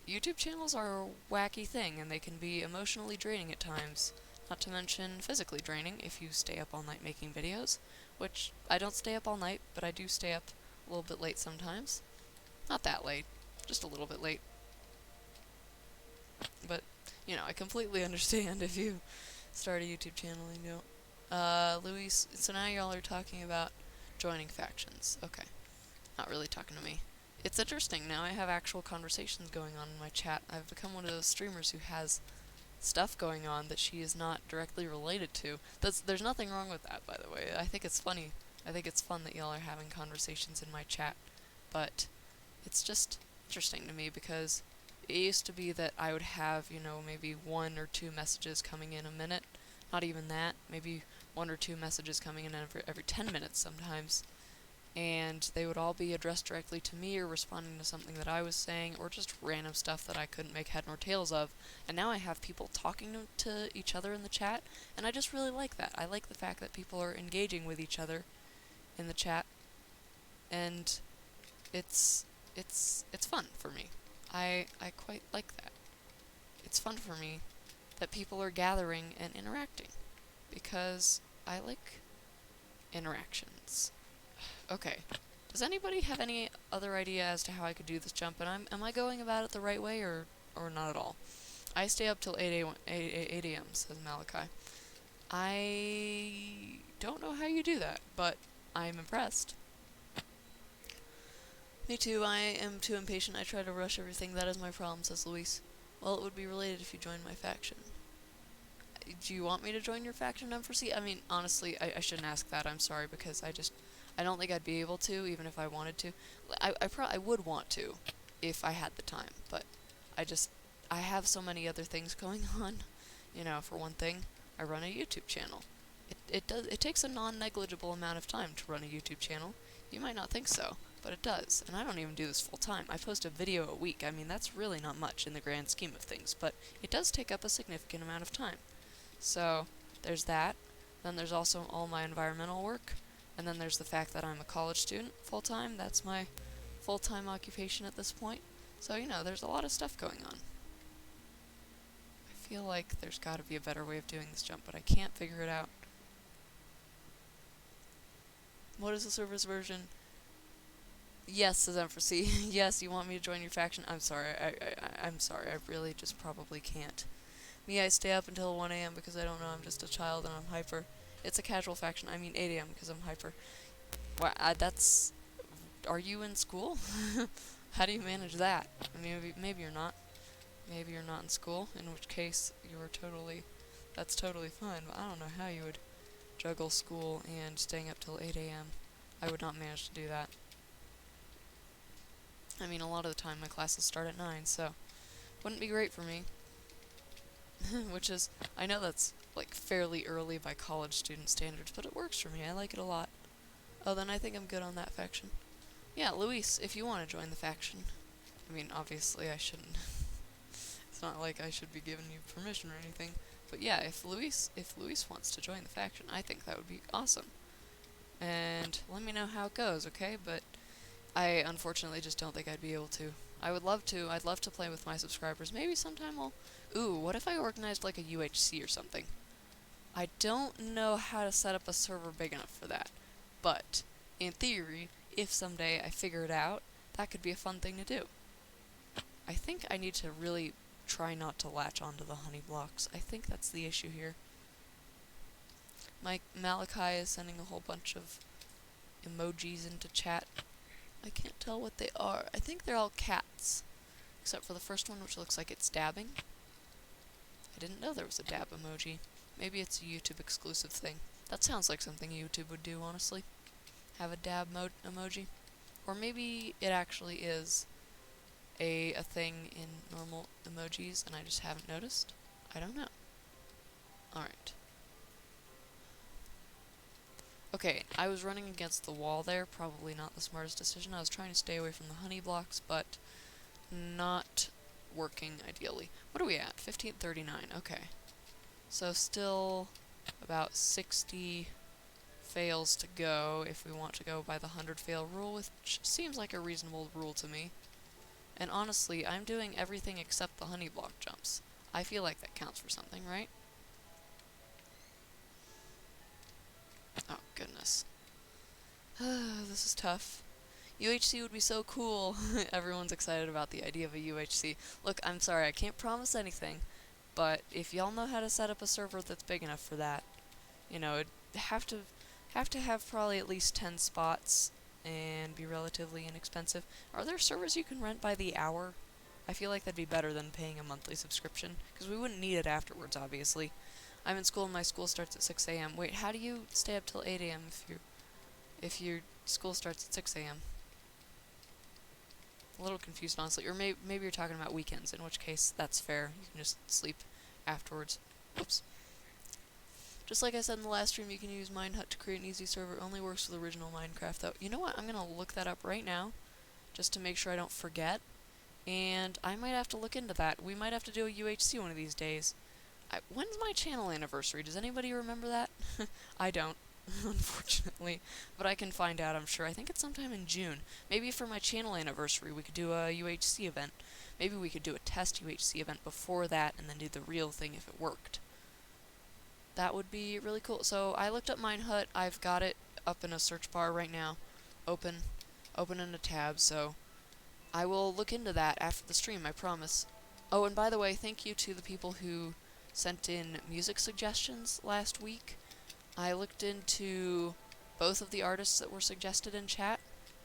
YouTube channels are a wacky thing, and they can be emotionally draining at times. Not to mention physically draining if you stay up all night making videos, which I don't stay up all night, but I do stay up a little bit late sometimes. Not that late, just a little bit late. But, you know, I completely understand if you start a YouTube channel and you don't. Luis, so now y'all are talking about joining factions. Okay. Not really talking to me. It's interesting, now I have actual conversations going on in my chat. I've become one of those streamers who has stuff going on that she is not directly related to. There's nothing wrong with that, by the way. I think it's funny. I think it's fun that y'all are having conversations in my chat. But it's just interesting to me because it used to be that I would have, you know, maybe 1 or 2 messages coming in a minute. Not even that. Maybe 1 or 2 messages coming in every 10 minutes sometimes. And they would all be addressed directly to me or responding to something that I was saying or just random stuff that I couldn't make head nor tails of. And now I have people talking to each other in the chat, and I just really like that. I like the fact that people are engaging with each other in the chat, and it's fun for me. I quite like that. it's fun for me that people are gathering and interacting, because I like interactions. Okay, does anybody have any other idea as to how I could do this jump? And am I going about it the right way, or not at all? I stay up till 8 a.m., says Malachi. I don't know how you do that, but I'm impressed. Me too, I am too impatient. I try to rush everything. That is my problem, says Luis. Well, it would be related if you joined my faction. Do you want me to join your faction, M4C? I mean, honestly, I shouldn't ask that. I'm sorry, because I don't think I'd be able to, even if I wanted to. I would want to, if I had the time, but I have so many other things going on. You know, for one thing, I run a YouTube channel. It takes a non-negligible amount of time to run a YouTube channel. You might not think so, but it does. And I don't even do this full time. I post a video a week. I mean, that's really not much in the grand scheme of things, but it does take up a significant amount of time. So, there's that. Then there's also all my environmental work. And then there's the fact that I'm a college student full-time. That's my full-time occupation at this point. So, you know, there's a lot of stuff going on. I feel like there's got to be a better way of doing this jump, but I can't figure it out. What is the server's version? Yes, says M4C. Yes, you want me to join your faction? I'm sorry. I'm sorry. I really just probably can't. Me, I stay up until 1 a.m. because I don't know. I'm just a child and I'm hyper. It's a casual faction. I mean 8 a.m. because I'm hyper. Wow, that's... Are you in school? How do you manage that? I mean, maybe you're not. Maybe you're not in school, in which case you're totally... That's totally fine, but I don't know how you would juggle school and staying up till 8 a.m. I would not manage to do that. I mean, a lot of the time my classes start at 9, so... Wouldn't be great for me. Which is... I know that's, like, fairly early by college student standards, but it works for me. I like it a lot. Oh, then I think I'm good on that faction. Yeah, Luis, if you want to join the faction. I mean, obviously I shouldn't. It's not like I should be giving you permission or anything. But yeah, if Luis wants to join the faction, I think that would be awesome. And let me know how it goes, okay? But I unfortunately just don't think I'd be able to. I would love to. I'd love to play with my subscribers. Maybe sometime I'll... Ooh, what if I organized like a UHC or something? I don't know how to set up a server big enough for that. But, in theory, if someday I figure it out, that could be a fun thing to do. I think I need to really try not to latch onto the honey blocks. I think that's the issue here. Malachi is sending a whole bunch of emojis into chat. I can't tell what they are. I think they're all cats. Except for the first one, which looks like it's dabbing. I didn't know there was a dab emoji. Maybe it's a YouTube exclusive thing. That sounds like something YouTube would do, honestly. Have a dab emoji. Or maybe it actually is a thing in normal emojis and I just haven't noticed. I don't know. Alright. Okay, I was running against the wall there. Probably not the smartest decision. I was trying to stay away from the honey blocks, but not working ideally. What are we at? 1539. Okay. So still about 60 fails to go if we want to go by the 100 fail rule, which seems like a reasonable rule to me. And honestly, I'm doing everything except the honey block jumps. I feel like that counts for something, right? Oh, goodness. This is tough. UHC would be so cool. Everyone's excited about the idea of a UHC. Look, I'm sorry, I can't promise anything, but if y'all know how to set up a server that's big enough for that, you know, it'd have to have probably at least 10 spots and be relatively inexpensive. Are there servers you can rent by the hour? I feel like that'd be better than paying a monthly subscription, because we wouldn't need it afterwards, obviously. I'm in school and my school starts at 6 a.m. Wait, how do you stay up till 8 a.m. if your school starts at 6 a.m.? A little confused, honestly. Or maybe you're talking about weekends, in which case that's fair. You can just sleep afterwards. Oops. Just like I said in the last stream, you can use Minehut to create an easy server. It only works with original Minecraft, though. You know what? I'm going to look that up right now, just to make sure I don't forget. And I might have to look into that. We might have to do a UHC one of these days. When's my channel anniversary? Does anybody remember that? I don't, unfortunately. But I can find out, I'm sure. I think it's sometime in June. Maybe for my channel anniversary we could do a UHC event. Maybe we could do a test UHC event before that and then do the real thing if it worked. That would be really cool. So I looked up Minehut. I've got it up in a search bar right now. Open in a tab, so I will look into that after the stream, I promise. Oh, and by the way, thank you to the people who sent in music suggestions last week. I looked into both of the artists that were suggested in chat,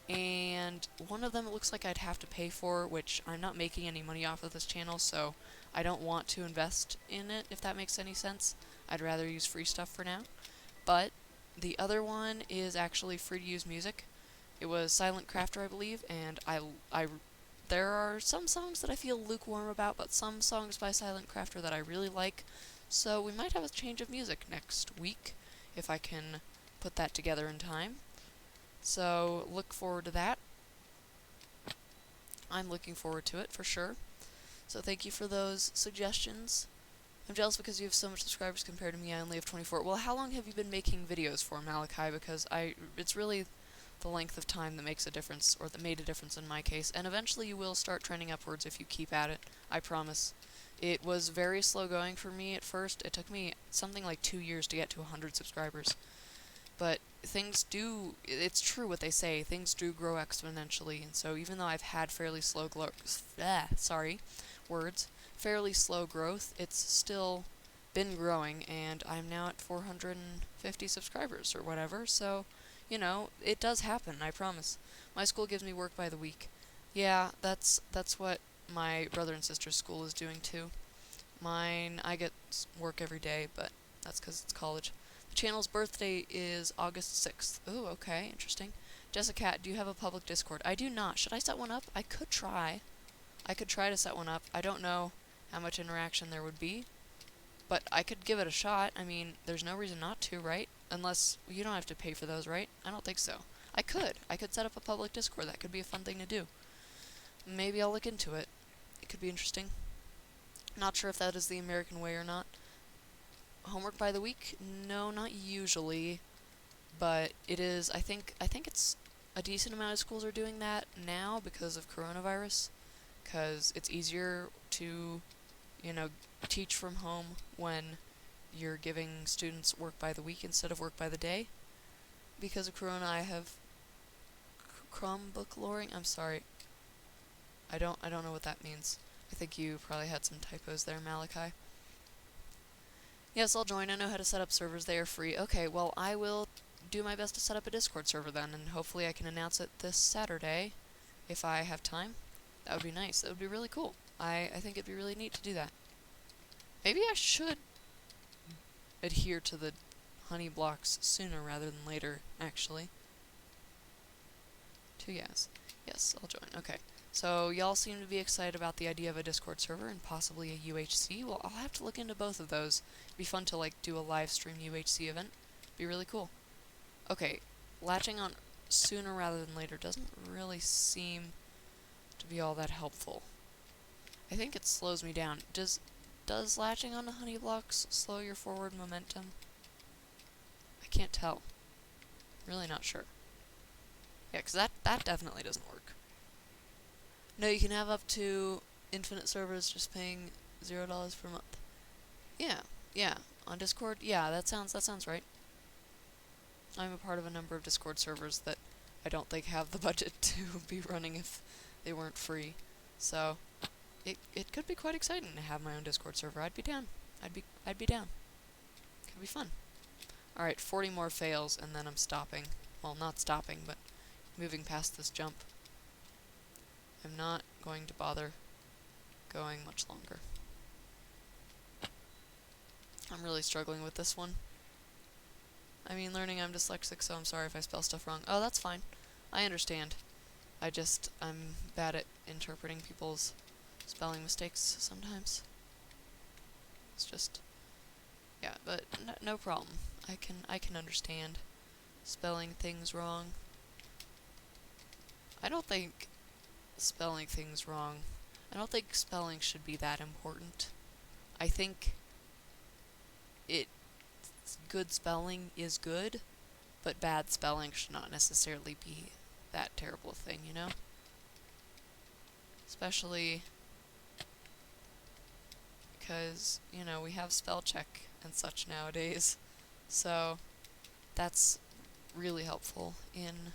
and one of them it looks like I'd have to pay for, which I'm not making any money off of this channel, so I don't want to invest in it, if that makes any sense. I'd rather use free stuff for now. But the other one is actually free to use music. It was Silent Crafter, I believe, and there are some songs that I feel lukewarm about, but some songs by Silent Crafter that I really like, so we might have a change of music next week, if I can put that together in time. So, look forward to that. I'm looking forward to it, for sure. So thank you for those suggestions. I'm jealous because you have so much subscribers compared to me. I only have 24. Well, how long have you been making videos for, Malachi? Because it's really the length of time that makes a difference, or that made a difference in my case. And eventually you will start trending upwards if you keep at it. I promise. It was very slow going for me at first. It took me something like 2 years to get to 100 subscribers. But things do, it's true what they say, things do grow exponentially, and so even though I've had fairly slow fairly slow growth, it's still been growing, and I'm now at 450 subscribers or whatever, so, you know, it does happen, I promise. My school gives me work by the week. Yeah, that's what my brother and sister's school is doing too. Mine, I get work every day, but that's because it's college. The channel's birthday is August 6th. Ooh, okay, interesting. Jessicat, do you have a public Discord? I do not. Should I set one up? I could try. I could try to set one up. I don't know how much interaction there would be, but I could give it a shot. I mean, there's no reason not to, right? Unless, you don't have to pay for those, right? I don't think so. I could set up a public Discord. That could be a fun thing to do. Maybe I'll look into it. It could be interesting. Not sure if that is the American way or not. Homework by the week? No, not usually, but it is, I think it's a decent amount of schools are doing that now because of coronavirus, because it's easier to, you know, teach from home when you're giving students work by the week instead of work by the day. Because of corona, I have Chromebook loring. I'm sorry. I don't know what that means. I think you probably had some typos there, Malachi. Yes, I'll join. I know how to set up servers. They are free. Okay, well, I will do my best to set up a Discord server then, and hopefully I can announce it this Saturday, if I have time. That would be nice. That would be really cool. I think it'd be really neat to do that. Maybe I should adhere to the honey blocks sooner rather than later, actually. 2 yes. Yes, I'll join. Okay. So, y'all seem to be excited about the idea of a Discord server and possibly a UHC. Well, I'll have to look into both of those. It'd be fun to, like, do a live stream UHC event. Be really cool. Okay, latching on sooner rather than later doesn't really seem to be all that helpful. I think it slows me down. Does latching on to honey blocks slow your forward momentum? I can't tell. Really not sure. Yeah, because that definitely doesn't work. No, you can have up to infinite servers just paying $0 per month. Yeah. On Discord, yeah, that sounds right. I'm a part of a number of Discord servers that I don't think have the budget to be running if they weren't free. So, it could be quite exciting to have my own Discord server. I'd be down. I'd be down. Could be fun. Alright, 40 more fails, and then I'm stopping. Well, not stopping, but moving past this jump. I'm not going to bother going much longer. I'm really struggling with this one. I mean, learning I'm dyslexic, so I'm sorry if I spell stuff wrong. Oh, that's fine. I understand. I'm bad at interpreting people's spelling mistakes sometimes. It's just, yeah, but no problem. I can understand spelling things wrong. I don't think spelling things wrong. I don't think spelling should be that important. I think good spelling is good, but bad spelling should not necessarily be that terrible a thing, you know? Especially because, you know, we have spell check and such nowadays. So that's really helpful in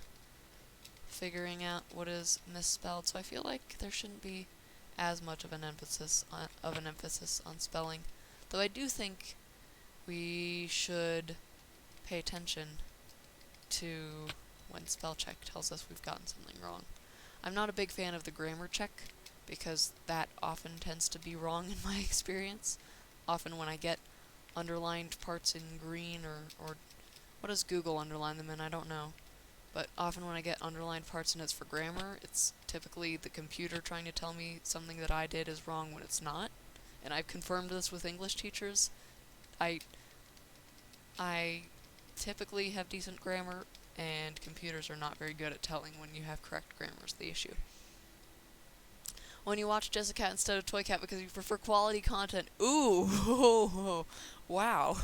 figuring out what is misspelled. So I feel like there shouldn't be as much of an emphasis on spelling. Though I do think we should pay attention to when spell check tells us we've gotten something wrong. I'm not a big fan of the grammar check, because that often tends to be wrong in my experience. Often when I get underlined parts in green, or what does Google underline them in? I don't know. But often when I get underlined parts and it's for grammar, it's typically the computer trying to tell me something that I did is wrong when it's not. And I've confirmed this with English teachers. I typically have decent grammar, and computers are not very good at telling when you have correct grammar is the issue. When you watch Jessicat instead of Toycat because you prefer quality content. Ooh, wow.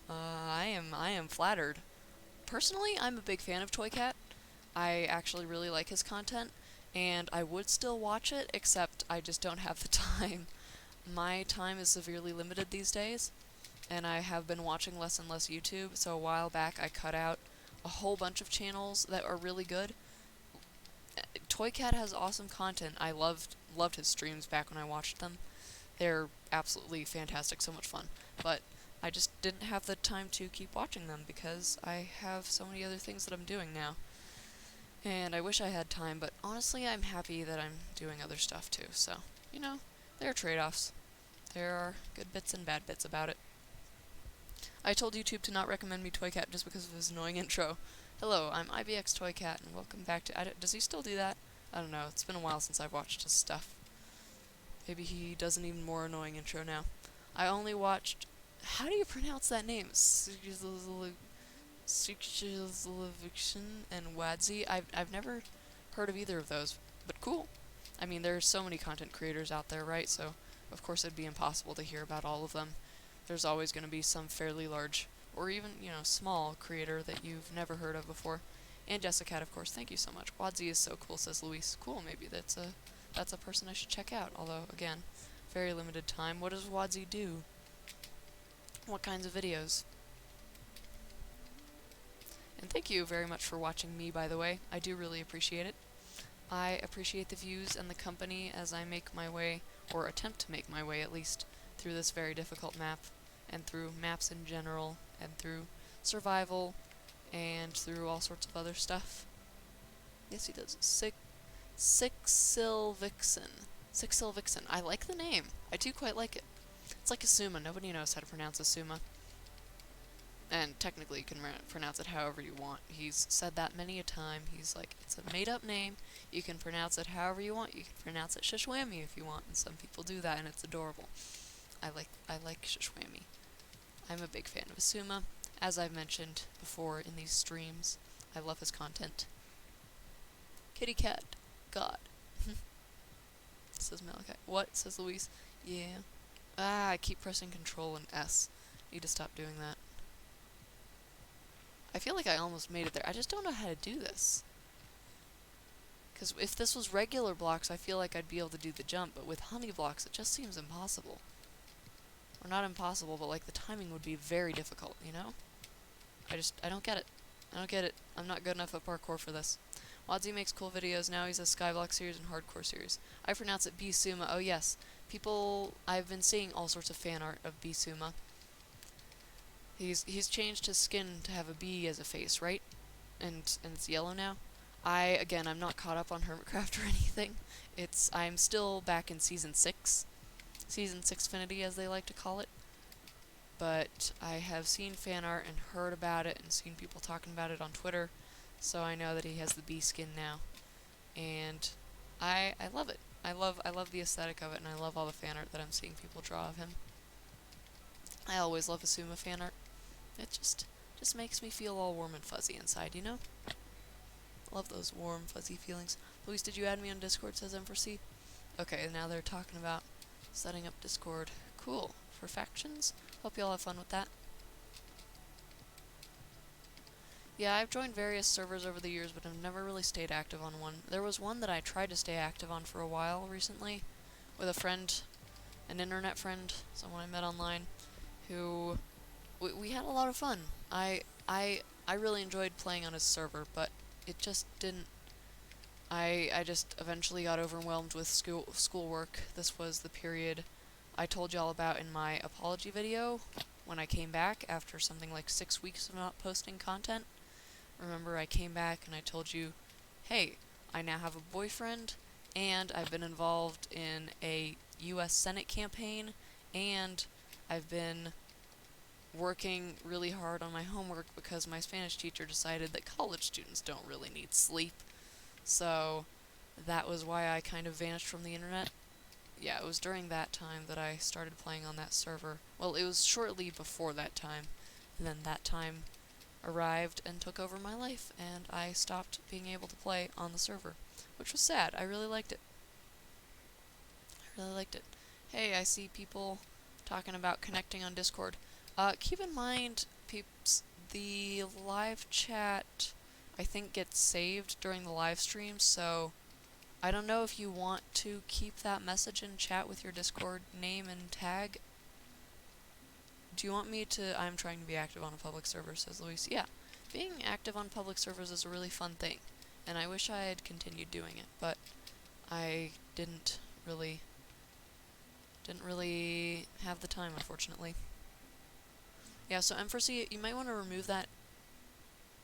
I am flattered. Personally, I'm a big fan of Toycat. I actually really like his content, and I would still watch it, except I just don't have the time. My time is severely limited these days, and I have been watching less and less YouTube, so a while back I cut out a whole bunch of channels that are really good. Toycat has awesome content. I loved his streams back when I watched them. They're absolutely fantastic, so much fun. But I just didn't have the time to keep watching them because I have so many other things that I'm doing now. And I wish I had time, but honestly I'm happy that I'm doing other stuff too, so, you know, there are trade-offs. There are good bits and bad bits about it. I told YouTube to not recommend me Toycat just because of his annoying intro. Hello, I'm IBX Toycat, and welcome back to... does he still do that? I don't know, it's been a while since I've watched his stuff. Maybe he does an even more annoying intro now. I only watched... How do you pronounce that name? Sikhileviction and Wadzi. I've never heard of either of those, but cool. I mean, there's so many content creators out there, right? So, of course, it'd be impossible to hear about all of them. There's always going to be some fairly large, or even, you know, small creator that you've never heard of before. And Jessicat, of course. Thank you so much. Wadzi is so cool, says Luis. Cool, maybe that's a person I should check out. Although, again, very limited time. What does Wadzi do? What kinds of videos? And thank you very much for watching me, by the way. I do really appreciate it. I appreciate the views and the company as I make my way, or attempt to make my way at least, through this very difficult map, and through maps in general, and through survival, and through all sorts of other stuff. Yes, he does. Sixilvixen. I like the name. I do quite like it. It's like Asuma. Nobody knows how to pronounce Asuma. And technically you can pronounce it however you want. He's said that many a time. He's like, it's a made-up name. You can pronounce it however you want. You can pronounce it Shishwami if you want. And some people do that, and it's adorable. I like Shishwami. I'm a big fan of Asuma. As I've mentioned before in these streams, I love his content. Kitty cat. God. Says Malachi. What? Says Luis. Yeah. I keep pressing Control and S. Need to stop doing that. I feel like I almost made it there. I just don't know how to do this. Because if this was regular blocks, I feel like I'd be able to do the jump, but with honey blocks, it just seems impossible. Or not impossible, but like the timing would be very difficult, you know? I don't get it. I don't get it. I'm not good enough at parkour for this. Wadzi makes cool videos now. He's a Skyblock series and hardcore series. I pronounce it Bisuma. Oh yes. I've been seeing all sorts of fan art of Bisuma. He's changed his skin to have a bee as a face, right? And it's yellow now. I'm not caught up on Hermitcraft or anything. I'm still back in Season 6. Season 6finity, as they like to call it. But I have seen fan art and heard about it and seen people talking about it on Twitter, so I know that he has the bee skin now. And I love it. I love the aesthetic of it, and I love all the fan art that I'm seeing people draw of him. I always love Asuma fan art. It just makes me feel all warm and fuzzy inside, you know? Love those warm, fuzzy feelings. Luis, did you add me on Discord, says M4C? Okay, now they're talking about setting up Discord. Cool. For factions? Hope y'all have fun with that. Yeah, I've joined various servers over the years, but I've never really stayed active on one. There was one that I tried to stay active on for a while recently, with a friend an internet friend, someone I met online, who we had a lot of fun. I really enjoyed playing on his server, but it just didn't. I just eventually got overwhelmed with schoolwork. This was the period I told y'all about in my apology video when I came back after something like 6 weeks of not posting content. Remember, I came back and I told you, hey, I now have a boyfriend, and I've been involved in a US Senate campaign, and I've been working really hard on my homework because my Spanish teacher decided that college students don't really need sleep. So that was why I kind of vanished from the internet. Yeah, it was during that time that I started playing on that server. Well, it was shortly before that time, and then that time arrived and took over my life, and I stopped being able to play on the server, which was sad. I really liked it. Hey, I see people talking about connecting on Discord. Keep in mind, peeps, the live chat, I think, gets saved during the live stream, so I don't know if you want to keep that message in chat with your Discord name and tag. Do you want me to... I'm trying to be active on a public server, says Luis. Yeah, being active on public servers is a really fun thing, and I wish I had continued doing it, but I didn't really have the time, unfortunately. Yeah, so M4C, you might want to remove that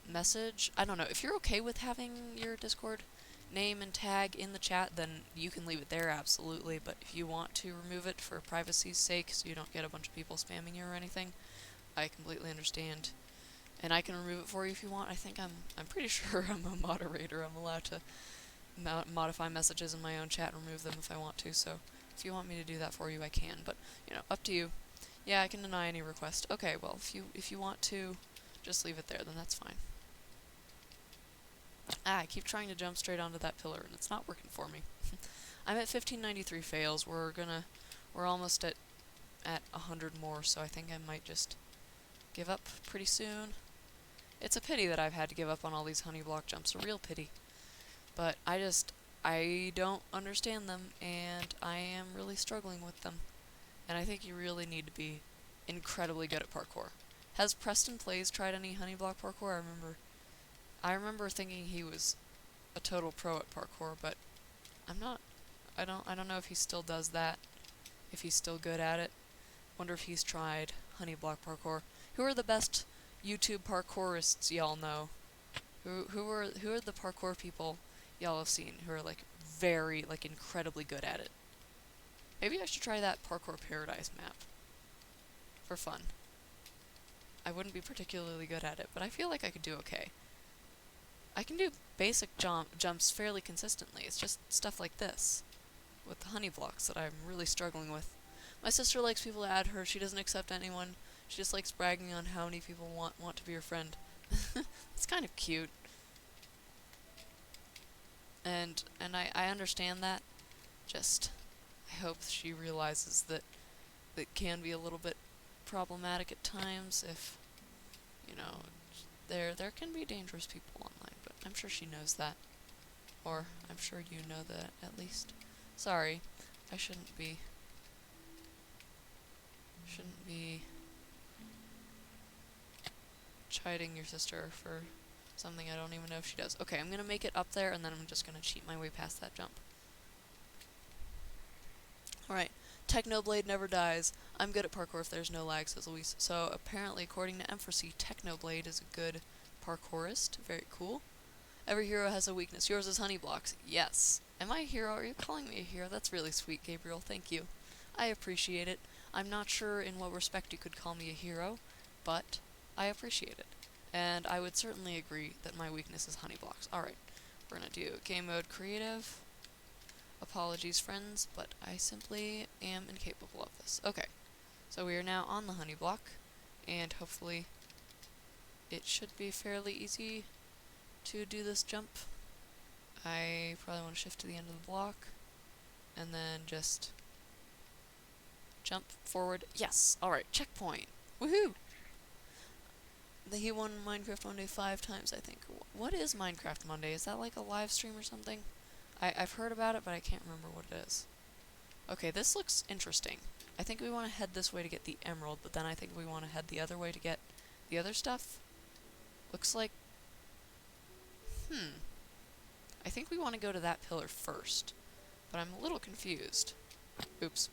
message. I don't know, if you're okay with having your Discord name and tag in the chat, then you can leave it there, absolutely, but if you want to remove it for privacy's sake, so you don't get a bunch of people spamming you or anything, I completely understand. And I can remove it for you if you want. I think I'm pretty sure I'm a moderator. I'm allowed to modify messages in my own chat and remove them if I want to, so if you want me to do that for you, I can, but, you know, up to you. Yeah, I can deny any request. Okay, well, if you want to just leave it there, then that's fine. I keep trying to jump straight onto that pillar, and it's not working for me. I'm at 1593 fails. We're almost at 100 more, so I think I might just give up pretty soon. It's a pity that I've had to give up on all these honey block jumps, a real pity. But I don't understand them, and I am really struggling with them. And I think you really need to be incredibly good at parkour. Has Preston Plays tried any honey block parkour? I remember thinking he was a total pro at parkour, but I'm not. I don't know if he still does that, if he's still good at it. Wonder if he's tried honey block parkour. Who are the best YouTube parkourists y'all know? Who are the parkour people y'all have seen who are like very, like, incredibly good at it? Maybe I should try that Parkour Paradise map for fun. I wouldn't be particularly good at it, but I feel like I could do okay. I can do basic jumps fairly consistently. It's just stuff like this with the honey blocks that I'm really struggling with. My sister likes people to add her. She doesn't accept anyone. She just likes bragging on how many people want to be her friend. It's kind of cute. And I understand that. Just, I hope she realizes that it can be a little bit problematic at times if, you know, there can be dangerous people online, but I'm sure she knows that. Or I'm sure you know that, at least. Sorry, I shouldn't be chiding your sister for something I don't even know if she does. Okay, I'm gonna make it up there, and then I'm just gonna cheat my way past that jump. Alright, Technoblade never dies. I'm good at parkour if there's no lag, says Luis. So, apparently, according to M4C, Technoblade is a good parkourist. Very cool. Every hero has a weakness. Yours is honey blocks. Yes. Am I a hero? Are you calling me a hero? That's really sweet, Gabriel. Thank you. I appreciate it. I'm not sure in what respect you could call me a hero, but I appreciate it. And I would certainly agree that my weakness is honey blocks. Alright, we're gonna do game mode creative. Apologies, friends, but I simply am incapable of this. Okay, so we are now on the honey block, and hopefully it should be fairly easy to do this jump. I probably want to shift to the end of the block, and then just jump forward. Yes! Alright, checkpoint! Woohoo! He won Minecraft Monday 5 times, I think. What is Minecraft Monday? Is that like a live stream or something? I've heard about it, but I can't remember what it is. Okay, this looks interesting. I think we want to head this way to get the emerald, but then I think we want to head the other way to get the other stuff. Looks like... I think we want to go to that pillar first, but I'm a little confused. Oops.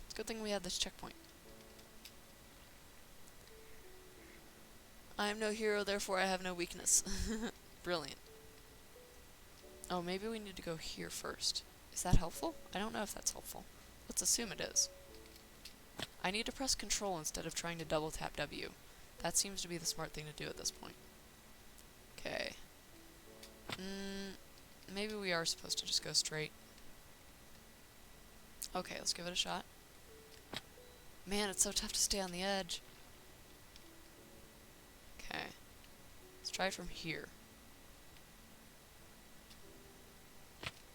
It's a good thing we had this checkpoint. I am no hero, therefore I have no weakness. Brilliant. Oh, maybe we need to go here first. Is that helpful? I don't know if that's helpful. Let's assume it is. I need to press Control instead of trying to double tap W. That seems to be the smart thing to do at this point. Okay. Maybe we are supposed to just go straight. Okay, let's give it a shot. Man, it's so tough to stay on the edge. Okay. Let's try it from here.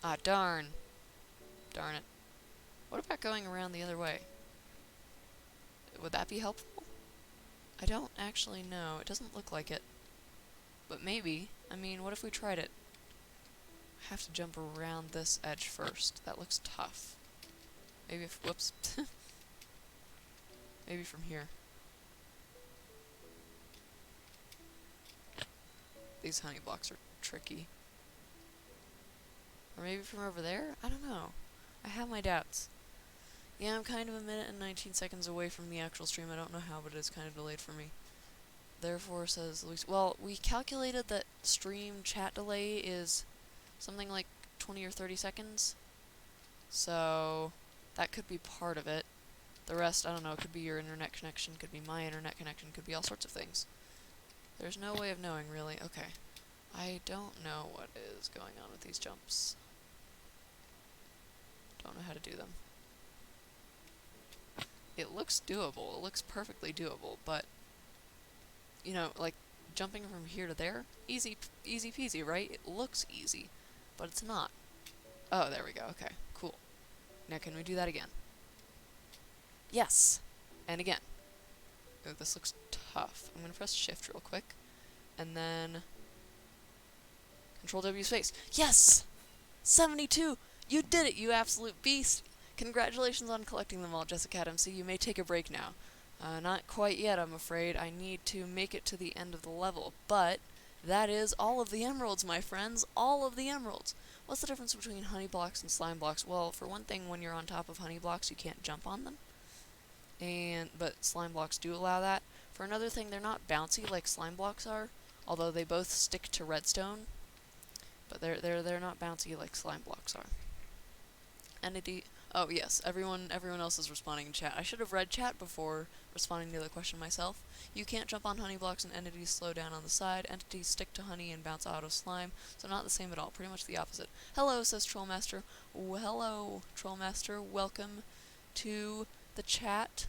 Ah, darn. Darn it. What about going around the other way? Would that be helpful? I don't actually know. It doesn't look like it. But maybe. I mean, what if we tried it? I have to jump around this edge first. That looks tough. Maybe if... whoops. Maybe from here. These honey blocks are tricky. Or maybe from over there? I don't know. I have my doubts. Yeah, I'm kind of a minute and 19 seconds away from the actual stream. I don't know how, but it is kind of delayed for me. Therefore, says Luis. Well, we calculated that stream chat delay is something like 20 or 30 seconds. So, that could be part of it. The rest, I don't know, could be your internet connection, could be my internet connection, could be all sorts of things. There's no way of knowing, really. Okay. I don't know what is going on with these jumps. Don't know how to do them. It looks doable. It looks perfectly doable, but, you know, like, jumping from here to there, easy peasy, right? It looks easy, but it's not. Oh, there we go. Okay, cool. Now can we do that again? Yes! And again. Oh, this looks tough. I'm gonna press Shift real quick, and then Control W space. Yes! 72! You did it, you absolute beast! Congratulations on collecting them all, JessicatMC. You may take a break now. Not quite yet, I'm afraid. I need to make it to the end of the level, but that is all of the emeralds, my friends. All of the emeralds. What's the difference between honey blocks and slime blocks? Well, for one thing, when you're on top of honey blocks, you can't jump on them. But slime blocks do allow that. For another thing, they're not bouncy like slime blocks are, although they both stick to redstone. But they're not bouncy like slime blocks are. Entity. Oh yes, everyone else is responding in chat. I should have read chat before responding to the question myself. You can't jump on honey blocks and entities slow down on the side. Entities stick to honey and bounce out of slime, so not the same at all. Pretty much the opposite. Hello, says Trollmaster. Oh, hello, Trollmaster. Welcome to the chat.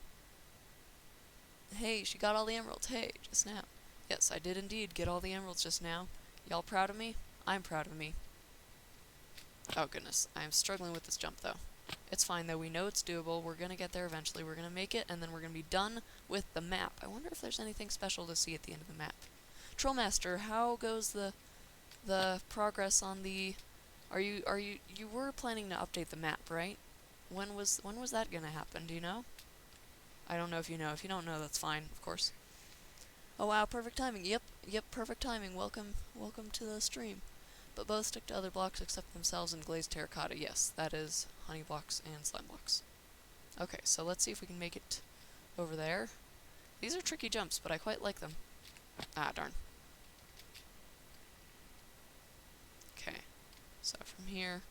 Hey, she got all the emeralds. Hey, just now. Yes, I did indeed get all the emeralds just now. Y'all proud of me? I'm proud of me. Oh goodness, I am struggling with this jump though. It's fine though, we know it's doable, we're gonna get there eventually, we're gonna make it, and then we're gonna be done with the map. I wonder if there's anything special to see at the end of the map. Trollmaster, how goes the progress on the... You were planning to update the map, right? When was that gonna happen, do you know? I don't know if you know. If you don't know, that's fine, of course. Oh wow, perfect timing. Yep, perfect timing. Welcome to the stream. But both stick to other blocks except themselves and glazed terracotta. Yes, that is honey blocks and slime blocks. Okay, so let's see if we can make it over there. These are tricky jumps, but I quite like them. Ah, darn. Okay, so from here,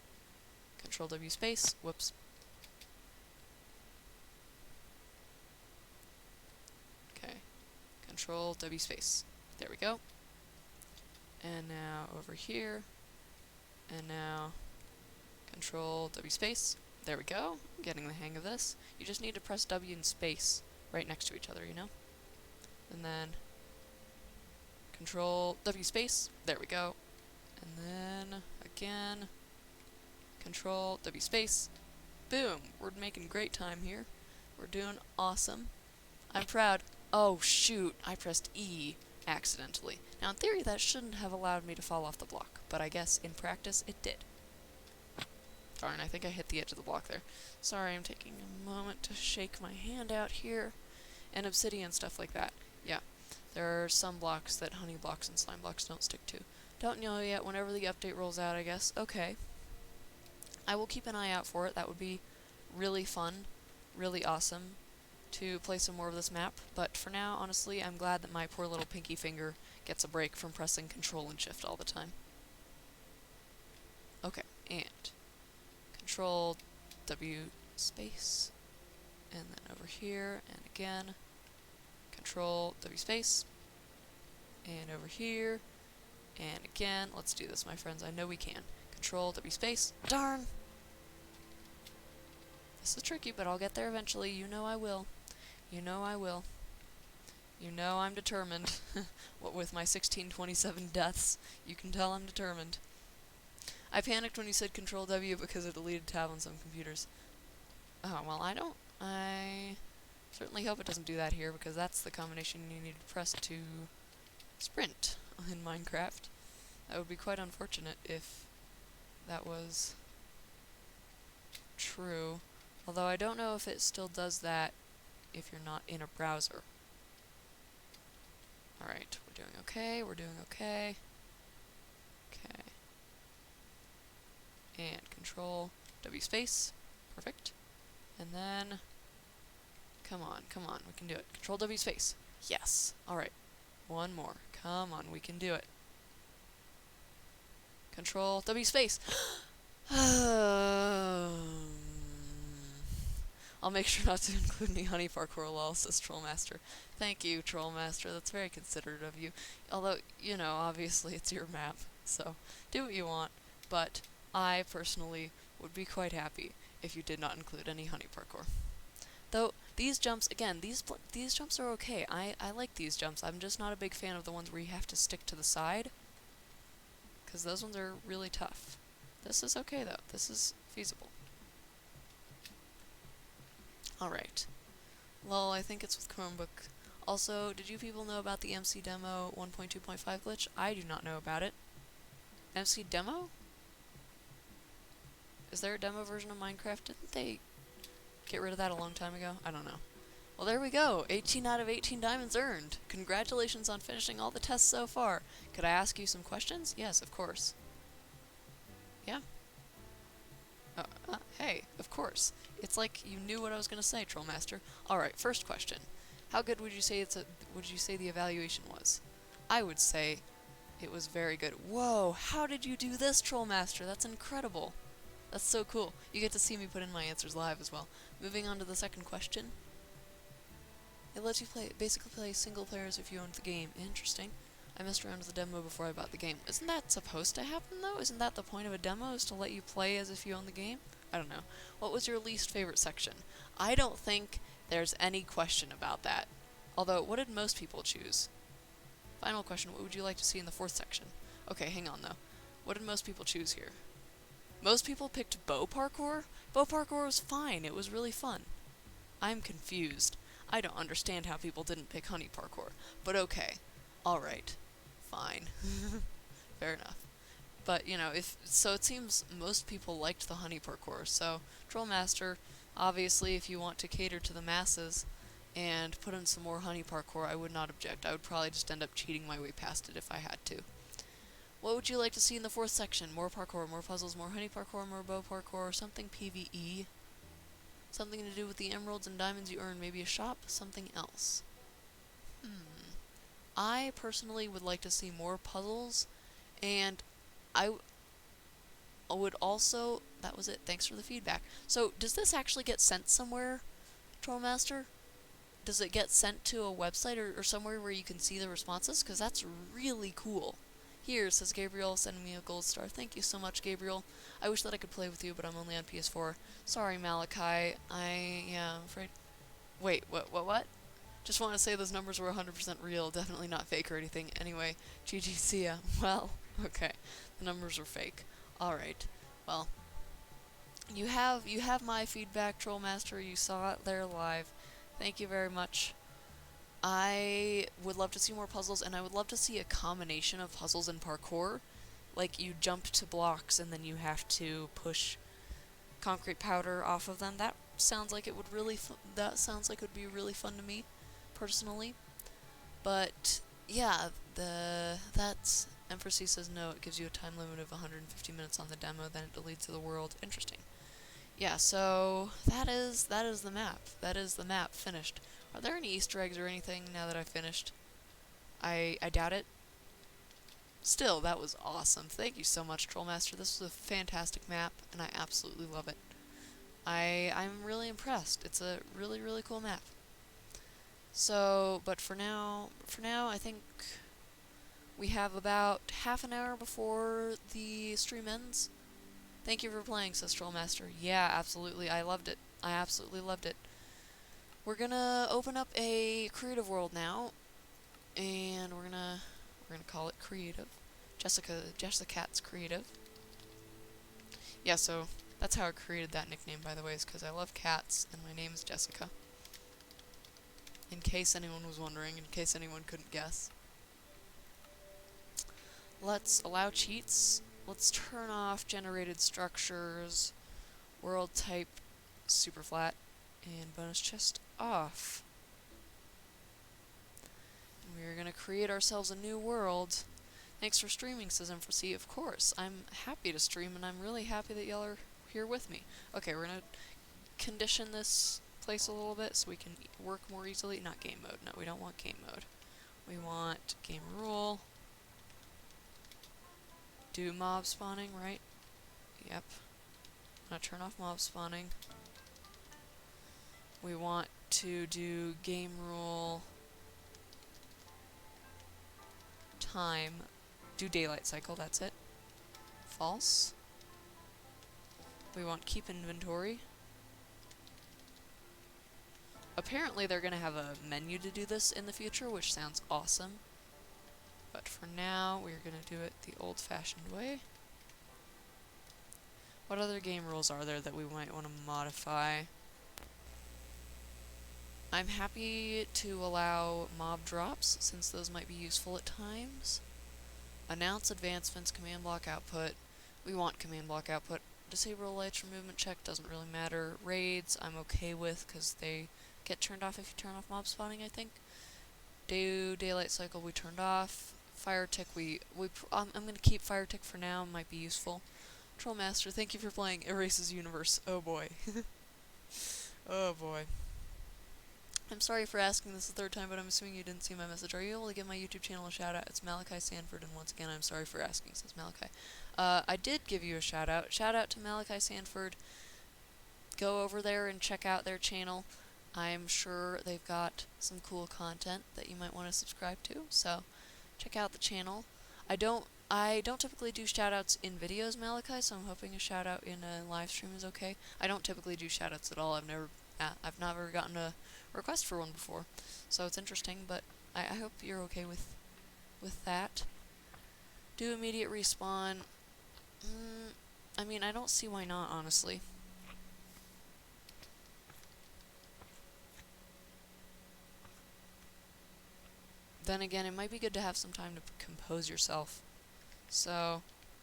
Control W space. Whoops. Okay, Control W space. There we go. And now over here. And now Control W space. There we go. I'm getting the hang of this. You just need to press W and space right next to each other, you know? And then Control W space. There we go. And then again Control W space. Boom. We're making great time here. We're doing awesome. I'm proud. Oh shoot, I pressed E accidentally. Now in theory that shouldn't have allowed me to fall off the block, but I guess in practice it did. Darn, I think I hit the edge of the block there. Sorry, I'm taking a moment to shake my hand out here. And obsidian, stuff like that. Yeah, there are some blocks that honey blocks and slime blocks don't stick to. Don't know yet, whenever the update rolls out, I guess. Okay. I will keep an eye out for it. That would be really fun, really awesome to play some more of this map. But for now, honestly, I'm glad that my poor little pinky finger gets a break from pressing Control and Shift all the time. Okay, and Control W space, and then over here, and again, Control W space, and over here, and again. Let's do this, my friends. I know we can. Control W space. Darn! This is tricky, but I'll get there eventually. You know I will. You know I will. You know I'm determined. What with my 1627 deaths, you can tell I'm determined. I panicked when you said Control W because it deleted tab on some computers. Oh, well, I certainly hope it doesn't do that here, because that's the combination you need to press to sprint in Minecraft. That would be quite unfortunate if that was true. Although I don't know if it still does that if you're not in a browser. Alright, we're doing okay, we're doing okay. Okay. And Control W space. Perfect. And then, come on, we can do it. Control W space. Yes. Alright. One more. Come on, we can do it. Control W space. I'll make sure not to include any honey parkour lol, says Trollmaster. Thank you, Trollmaster. That's very considerate of you. Although, you know, obviously it's your map, so do what you want. But I, personally, would be quite happy if you did not include any honey parkour. Though, these jumps, again, these jumps are okay. I like these jumps. I'm just not a big fan of the ones where you have to stick to the side, because those ones are really tough. This is okay, though. This is feasible. Alright. Well, I think it's with Chromebook. Also, did you people know about the MC Demo 1.2.5 glitch? I do not know about it. MC Demo? Is there a demo version of Minecraft? Didn't they get rid of that a long time ago? I don't know. Well, there we go. 18 out of 18 diamonds earned. Congratulations on finishing all the tests so far. Could I ask you some questions? Yes, of course. Yeah? Hey, of course. It's like you knew what I was gonna say, Trollmaster. Alright, first question. How good would you say the evaluation was? I would say it was very good. Whoa, how did you do this, Trollmaster? That's incredible. That's so cool. You get to see me put in my answers live as well. Moving on to the second question. It lets you basically play single player as if you owned the game. Interesting. I messed around with the demo before I bought the game. Isn't that supposed to happen, though? Isn't that the point of a demo, is to let you play as if you own the game? I don't know. What was your least favorite section? I don't think there's any question about that. Although, what did most people choose? Final question, what would you like to see in the fourth section? Okay, hang on, though. What did most people choose here? Most people picked bow parkour? Bow parkour was fine. It was really fun. I'm confused. I don't understand how people didn't pick honey parkour. But okay. Alright. Fine. Fair enough. But, you know, so it seems most people liked the honey parkour, so Trollmaster, obviously if you want to cater to the masses and put in some more honey parkour, I would not object. I would probably just end up cheating my way past it if I had to. What would you like to see in the fourth section? More parkour, more puzzles, more honey parkour, more bow parkour, something PvE? Something to do with the emeralds and diamonds you earn, maybe a shop? Something else? I personally would like to see more puzzles, and I would also... That was it. Thanks for the feedback. So, does this actually get sent somewhere, Trollmaster? Does it get sent to a website or somewhere where you can see the responses? Because that's really cool. Here, says Gabriel, sending me a gold star. Thank you so much, Gabriel. I wish that I could play with you, but I'm only on PS4. Sorry, Malachi. I'm afraid... Wait, what? Just want to say those numbers were 100% real, definitely not fake or anything. Anyway, GG, see ya. Well, okay. The numbers were fake. Alright. Well, you have my feedback, Trollmaster. You saw it there live. Thank you very much. I would love to see more puzzles, and I would love to see a combination of puzzles and parkour. Like, you jump to blocks, and then you have to push concrete powder off of them. That sounds like it would be really fun to me, personally. But yeah, that's Empressy says no. It gives you a time limit of 150 minutes on the demo, then it deletes the world. Interesting. Yeah, so that is the map. That is the map finished. Are there any Easter eggs or anything now that I've finished? I doubt it. Still, that was awesome. Thank you so much, Trollmaster. This was a fantastic map, and I absolutely love it. I'm really impressed. It's a really, really cool map. So, but for now, I think we have about half an hour before the stream ends. Thank you for playing, says Trollmaster. Yeah, absolutely. I loved it. I absolutely loved it. We're gonna open up a creative world now, and we're gonna call it creative. Jessicat's creative. Yeah, so that's how I created that nickname, by the way, is because I love cats, and my name is Jessica. In case anyone was wondering, in case anyone couldn't guess. Let's allow cheats. Let's turn off generated structures, world type super flat, and bonus chest off. And we're gonna create ourselves a new world. Thanks for streaming, says Empressy. Of course, I'm happy to stream, and I'm really happy that y'all are here with me. Okay, we're gonna condition this place a little bit so we can work more easily. Not game mode. No, we don't want game mode. We want game rule. Do mob spawning, right? Yep. I'm gonna turn off mob spawning. We want to do game rule time. Do daylight cycle, that's it. False. We want keep inventory. Apparently they're gonna have a menu to do this in the future, which sounds awesome. But for now, we're gonna do it the old-fashioned way. What other game rules are there that we might want to modify? I'm happy to allow mob drops, since those might be useful at times. Announce advancements, command block output. We want command block output. Disable lights for movement check, doesn't really matter. Raids, I'm okay with, because they get turned off if you turn off mob spawning, I think. Do daylight cycle, we turned off. Fire tick, I'm gonna keep fire tick for now, might be useful. Trollmaster, thank you for playing Erases Universe. Oh boy. Oh boy. I'm sorry for asking this the third time, but I'm assuming you didn't see my message. Are you able to give my YouTube channel a shout out? It's Malachi Sanford, and once again, I'm sorry for asking, says Malachi. I did give you a shout out. Shout out to Malachi Sanford. Go over there and check out their channel. I'm sure they've got some cool content that you might want to subscribe to, so check out the channel. I don't typically do shoutouts in videos, Malachi, so I'm hoping a shoutout in a live stream is okay. I don't typically do shoutouts at all. I've never gotten a request for one before, so it's interesting, but I hope you're okay with that. Do immediate respawn. I mean, I don't see why not, honestly. Then again, it might be good to have some time to compose yourself. So,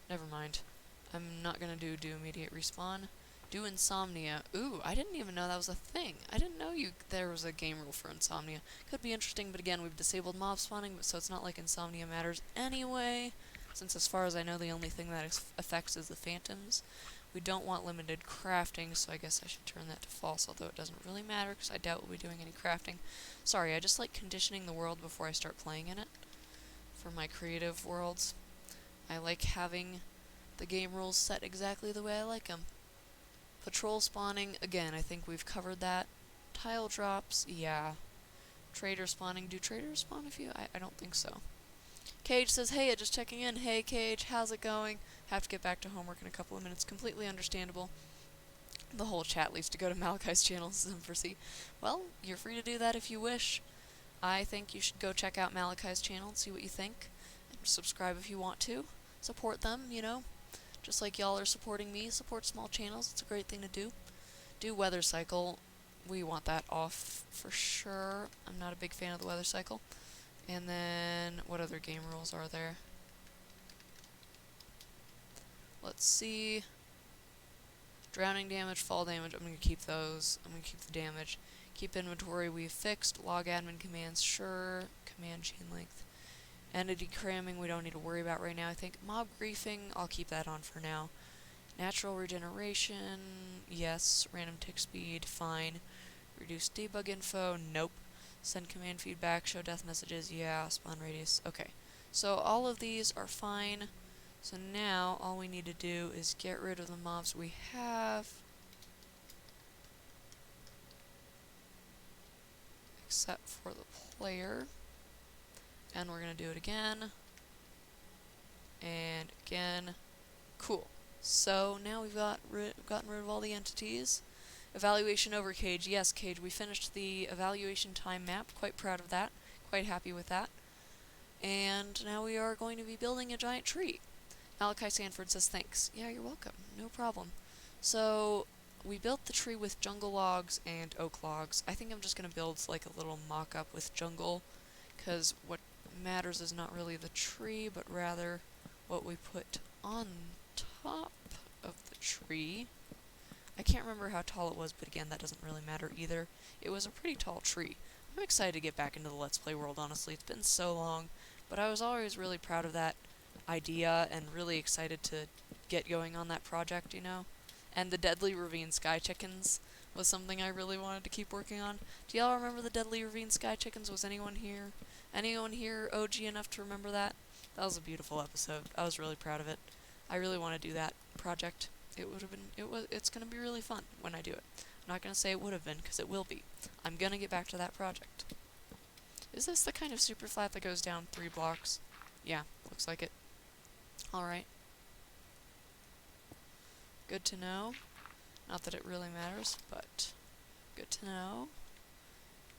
never mind. I'm not gonna do immediate respawn. Do insomnia. Ooh, I didn't even know that was a thing. I didn't know there was a game rule for insomnia. Could be interesting, but again, we've disabled mob spawning, so it's not like insomnia matters anyway, since as far as I know, the only thing that affects is the phantoms. We don't want limited crafting, so I guess I should turn that to false, although it doesn't really matter, because I doubt we'll be doing any crafting. Sorry, I just like conditioning the world before I start playing in it, for my creative worlds. I like having the game rules set exactly the way I like them. Patrol spawning, again, I think we've covered that. Tile drops, yeah. Trader spawning, do traders spawn if you? I don't think so. Cage says, hey, just checking in. Hey, Cage, how's it going? Have to get back to homework in a couple of minutes. Completely understandable. The whole chat leads to go to Malachi's channel, says Empressy. Well, you're free to do that if you wish. I think you should go check out Malachi's channel and see what you think. And subscribe if you want to. Support them, you know. Just like y'all are supporting me, support small channels. It's a great thing to do. Do weather cycle. We want that off for sure. I'm not a big fan of the weather cycle. And then, what other game rules are there? Let's see. Drowning damage, fall damage, I'm going to keep those. I'm going to keep the damage. Keep inventory, we've fixed. Log admin commands, sure. Command chain length. Entity cramming, we don't need to worry about right now, I think. Mob griefing, I'll keep that on for now. Natural regeneration, yes. Random tick speed, fine. Reduce debug info, nope. Send command feedback, show death messages, yeah. Spawn radius, okay. So all of these are fine. So now all we need to do is get rid of the mobs we have. Except for the player. And we're going to do it again. And again. Cool. So now we've gotten rid of all the entities. Evaluation over Cage. Yes, Cage, we finished the evaluation time map. Quite proud of that. Quite happy with that. And now we are going to be building a giant tree. Malachi Sanford says thanks. Yeah, you're welcome. No problem. So we built the tree with jungle logs and oak logs. I think I'm just going to build like a little mock-up with jungle, because what matters is not really the tree, but rather what we put on top of the tree. I can't remember how tall it was, but again, that doesn't really matter either. It was a pretty tall tree. I'm excited to get back into the Let's Play world, honestly. It's been so long, but I was always really proud of that idea and really excited to get going on that project, you know? And the Deadly Ravine Sky Chickens was something I really wanted to keep working on. Do y'all remember the Deadly Ravine Sky Chickens? Was anyone here? Anyone here OG enough to remember that? That was a beautiful episode. I was really proud of it. I really want to do that project. It's going to be really fun when I do it. I'm not going to say it would have been, because it will be. I'm going to get back to that project. Is this the kind of super flat that goes down 3 blocks? Yeah, looks like it. Alright. Good to know. Not that it really matters, but good to know.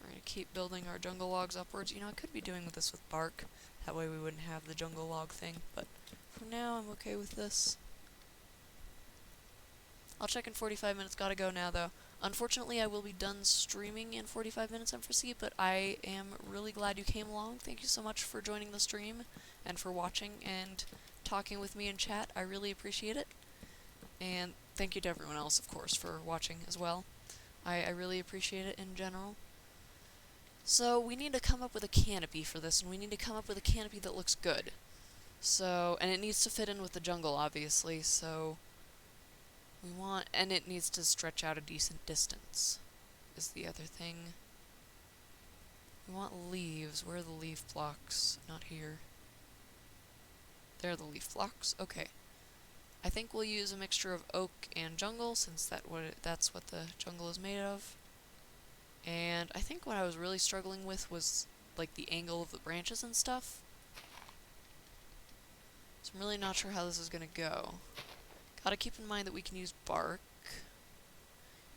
We're going to keep building our jungle logs upwards. You know, I could be doing this with bark. That way we wouldn't have the jungle log thing, but for now I'm okay with this. I'll check in 45 minutes. Gotta go now, though. Unfortunately, I will be done streaming in 45 minutes, unforeseen, but I am really glad you came along. Thank you so much for joining the stream and for watching and talking with me in chat. I really appreciate it. And thank you to everyone else, of course, for watching as well. I really appreciate it in general. So, we need to come up with a canopy for this, and we need to come up with a canopy that looks good. So, and it needs to fit in with the jungle, obviously, so and it needs to stretch out a decent distance, is the other thing. We want leaves. Where are the leaf blocks? Not here. There are the leaf blocks. Okay. I think we'll use a mixture of oak and jungle, since that's what the jungle is made of. And I think what I was really struggling with was, like, the angle of the branches and stuff. So I'm really not sure how this is gonna go. Gotta keep in mind that we can use bark.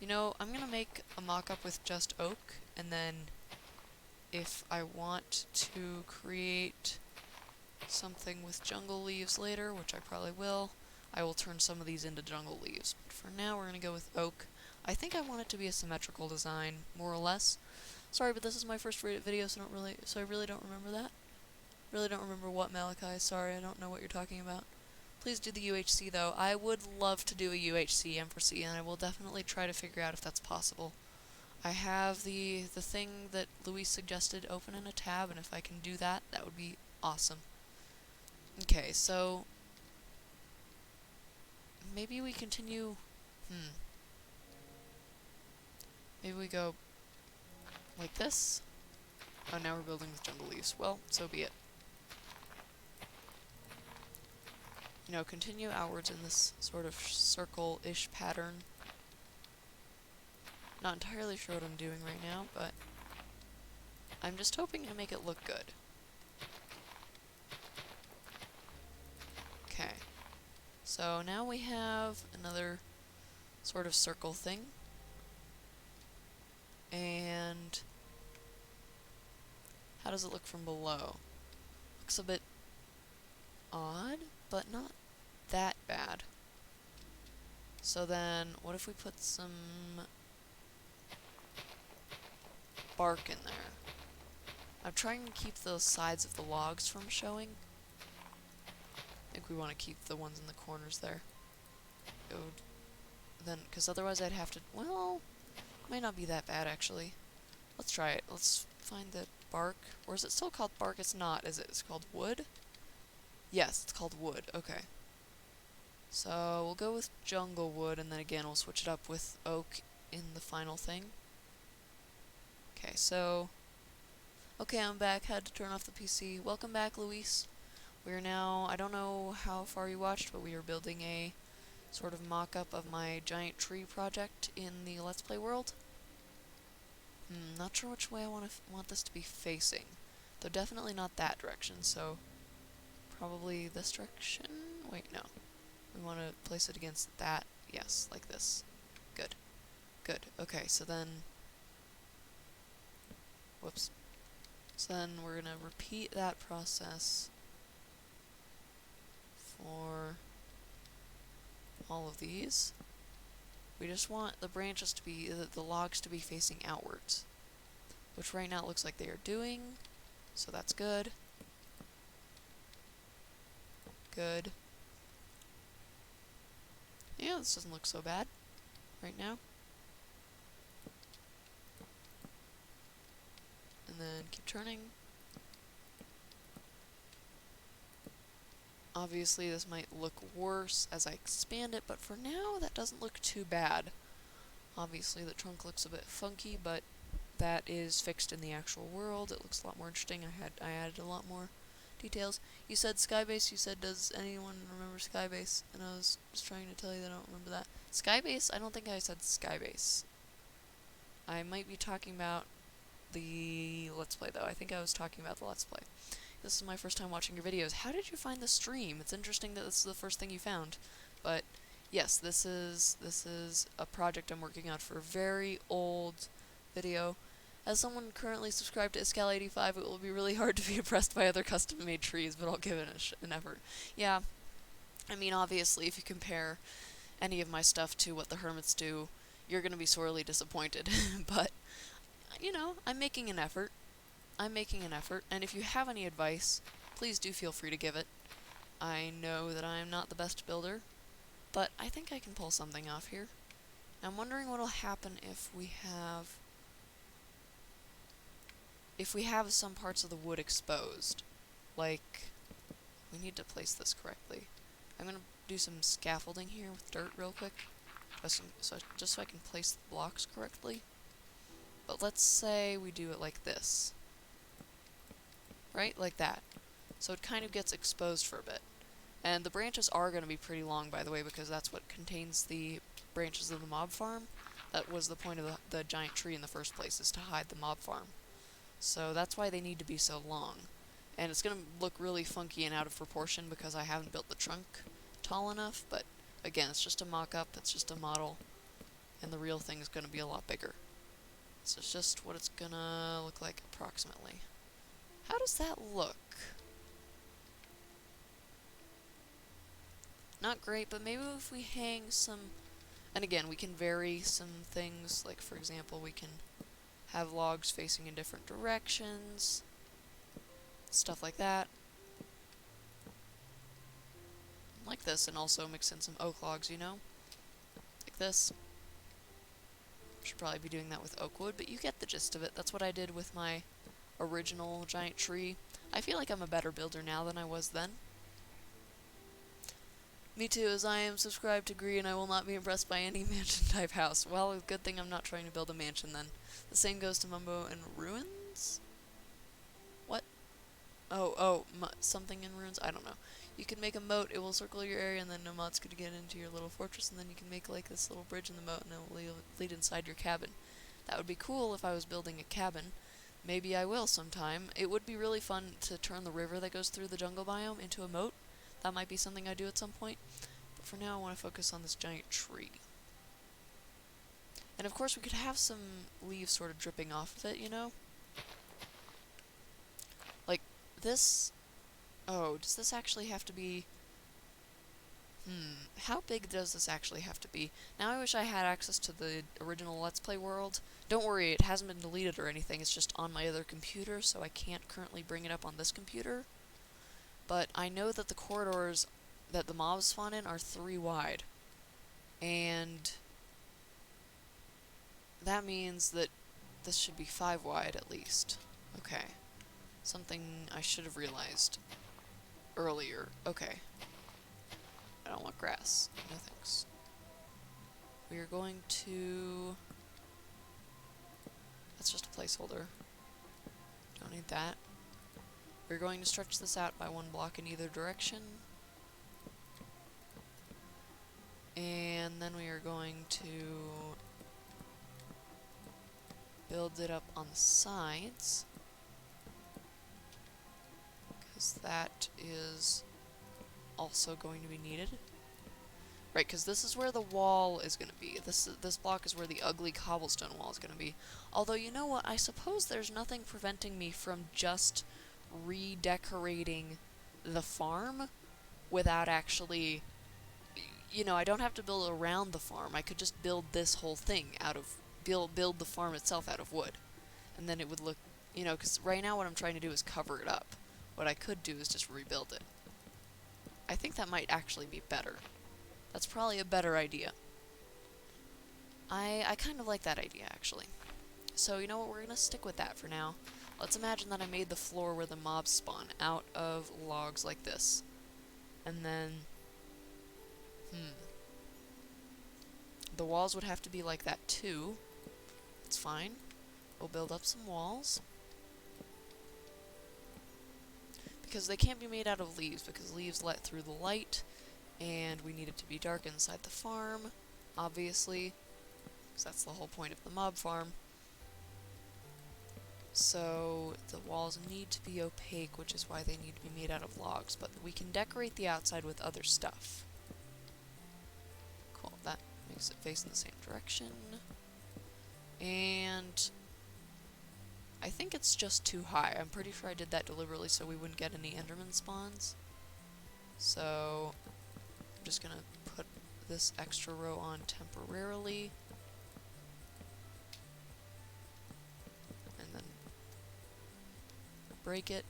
You know, I'm gonna make a mock-up with just oak, and then if I want to create something with jungle leaves later, which I probably will, I will turn some of these into jungle leaves. But for now, we're gonna go with oak. I think I want it to be a symmetrical design, more or less. Sorry, but this is my first video, so I really don't remember that. Really don't remember what, Malachi. Sorry, I don't know what you're talking about. Please do the UHC, though. I would love to do a UHC M4C, and I will definitely try to figure out if that's possible. I have the thing that Luis suggested open in a tab, and if I can do that, that would be awesome. Okay, so maybe we continue. Maybe we go like this. Oh, now we're building with jungle leaves. Well, so be it. You know, continue outwards in this sort of circle-ish pattern. Not entirely sure what I'm doing right now, but I'm just hoping to make it look good. Okay. So now we have another sort of circle thing. And how does it look from below? Looks a bit odd, but not that bad. So then, what if we put some bark in there? I'm trying to keep the sides of the logs from showing. I think we want to keep the ones in the corners there. then, because otherwise I'd have to, well, might not be that bad, actually. Let's try it. Let's find the bark. Or is it still called bark? It's not, is it? It's called wood? Yes, it's called wood. Okay. So we'll go with jungle wood, and then again we'll switch it up with oak in the final thing. Okay, so... Okay, I'm back. Had to turn off the PC. Welcome back, Luis. We're now... I don't know how far you watched, but we are building a sort of mock-up of my giant tree project in the Let's Play world. Not sure which way I want this to be facing. Though definitely not that direction, so... Probably this direction? Wait, no. We want to place it against that. Yes, like this. Good. Good. Okay, so then... Whoops. So then we're going to repeat that process for all of these. We just want the branches to be, the logs to be facing outwards, which right now it looks like they are doing, so that's good. Good. Yeah, this doesn't look so bad right now. And then keep turning. Obviously this might look worse as I expand it, but for now that doesn't look too bad. Obviously the trunk looks a bit funky, but that is fixed in the actual world. It looks a lot more interesting. I added a lot more details. You said Skybase. You said, does anyone remember Skybase? And I was just trying to tell you that I don't remember that. Skybase? I don't think I said Skybase. I might be talking about the Let's Play, though. I think I was talking about the Let's Play. This is my first time watching your videos. How did you find the stream? It's interesting that this is the first thing you found. But, yes, this is a project I'm working on for a very old video. As someone currently subscribed to Iscal85, it will be really hard to be impressed by other custom-made trees, but I'll give it an effort. Yeah, I mean, obviously, if you compare any of my stuff to what the Hermits do, you're going to be sorely disappointed. But, you know, I'm making an effort. I'm making an effort, and if you have any advice, please do feel free to give it. I know that I'm not the best builder, but I think I can pull something off here. I'm wondering what'll happen if we have some parts of the wood exposed. Like, we need to place this correctly. I'm gonna do some scaffolding here with dirt real quick, just so I can place the blocks correctly. But let's say we do it like this. Right? Like that. So it kind of gets exposed for a bit. And the branches are going to be pretty long, by the way, because that's what contains the branches of the mob farm. That was the point of the giant tree in the first place, is to hide the mob farm. So that's why they need to be so long. And it's going to look really funky and out of proportion because I haven't built the trunk tall enough, but again, it's just a mock-up, it's just a model, and the real thing is going to be a lot bigger. So it's just what it's going to look like approximately. How does that look? Not great, but maybe if we hang some... And again, we can vary some things, like for example, we can have logs facing in different directions, stuff like that. Like this, and also mix in some oak logs, you know? Like this. Should probably be doing that with oak wood, but you get the gist of it. That's what I did with my original giant tree. I feel like I'm a better builder now than I was then. Me too, as I am subscribed to Gree and I will not be impressed by any mansion-type house. Well, a good thing I'm not trying to build a mansion then. The same goes to Mumbo and Ruins? What? Something in Ruins? I don't know. You can make a moat, it will circle your area, and then no mods could get into your little fortress, and then you can make like this little bridge in the moat, and it will lead inside your cabin. That would be cool if I was building a cabin. Maybe I will sometime. It would be really fun to turn the river that goes through the jungle biome into a moat. That might be something I do at some point. But for now, I want to focus on this giant tree. And of course, we could have some leaves sort of dripping off of it, you know? Like, this... Oh, does this actually have to be... How big does this actually have to be? Now I wish I had access to the original Let's Play world. Don't worry, it hasn't been deleted or anything, it's just on my other computer, so I can't currently bring it up on this computer. But I know that the corridors that the mobs spawn in are 3 wide. And that means that this should be 5 wide at least. Okay. Something I should have realized earlier. Okay. I don't want grass. No thanks. We are going to... That's just a placeholder. Don't need that. We're going to stretch this out by 1 block in either direction. And then we are going to build it up on the sides, because that is also going to be needed. Right, because this is where the wall is going to be. This block is where the ugly cobblestone wall is going to be. Although, you know what? I suppose there's nothing preventing me from just redecorating the farm without actually... You know, I don't have to build around the farm. I could just build this whole thing out of... Build the farm itself out of wood. And then it would look... You know, because right now what I'm trying to do is cover it up. What I could do is just rebuild it. I think that might actually be better. That's probably a better idea. I kind of like that idea, actually. So, you know what? We're going to stick with that for now. Let's imagine that I made the floor where the mobs spawn out of logs like this. And then... The walls would have to be like that, too. It's fine. We'll build up some walls. Because they can't be made out of leaves, because leaves let through the light, and we need it to be dark inside the farm, obviously, because that's the whole point of the mob farm. So the walls need to be opaque, which is why they need to be made out of logs, but we can decorate the outside with other stuff. Cool, that makes it face in the same direction. And I think it's just too high. I'm pretty sure I did that deliberately so we wouldn't get any Enderman spawns. So I'm just gonna put this extra row on temporarily. And then break it.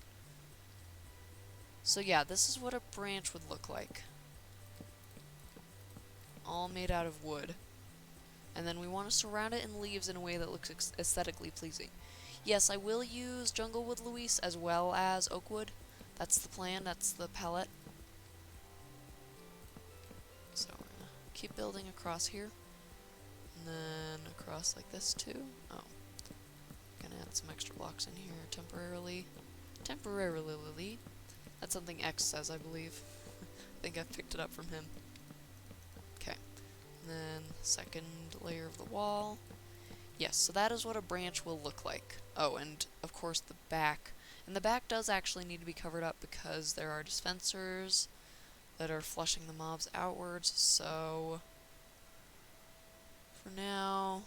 So yeah, this is what a branch would look like. All made out of wood. And then we want to surround it in leaves in a way that looks aesthetically pleasing. Yes, I will use Junglewood Luis as well as Oakwood. That's the plan, that's the palette. So we're gonna keep building across here. And then across like this too. Oh. Gonna add some extra blocks in here temporarily. Temporarily. That's something X says, I believe. I think I picked it up from him. Okay. And then second layer of the wall. Yes, so that is what a branch will look like. Oh, and of course the back. And the back does actually need to be covered up because there are dispensers that are flushing the mobs outwards, so for now...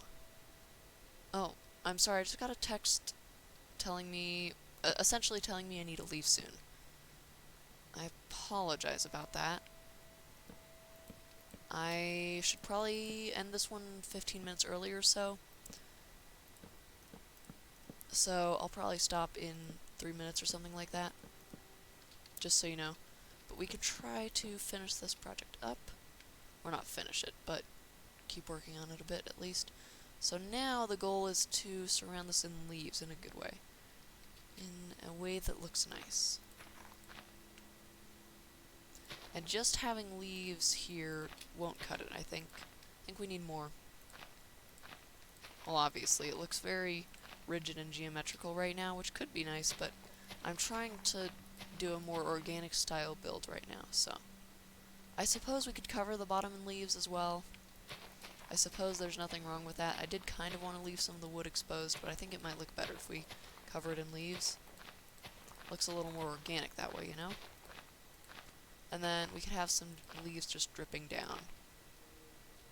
Oh, I'm sorry, I just got a text telling me, essentially telling me I need to leave soon. I apologize about that. I should probably end this one 15 minutes early or so. So I'll probably stop in 3 minutes or something like that. Just so you know. But we could try to finish this project up. Or not finish it, but keep working on it a bit at least. So now the goal is to surround this in leaves in a good way. In a way that looks nice. And just having leaves here won't cut it, I think. I think we need more. Well, obviously, it looks very rigid and geometrical right now, which could be nice, but I'm trying to do a more organic style build right now, so I suppose we could cover the bottom in leaves as well. I suppose there's nothing wrong with that. I did kind of want to leave some of the wood exposed, but I think it might look better if we cover it in leaves. Looks a little more organic that way, you know? And then we could have some leaves just dripping down.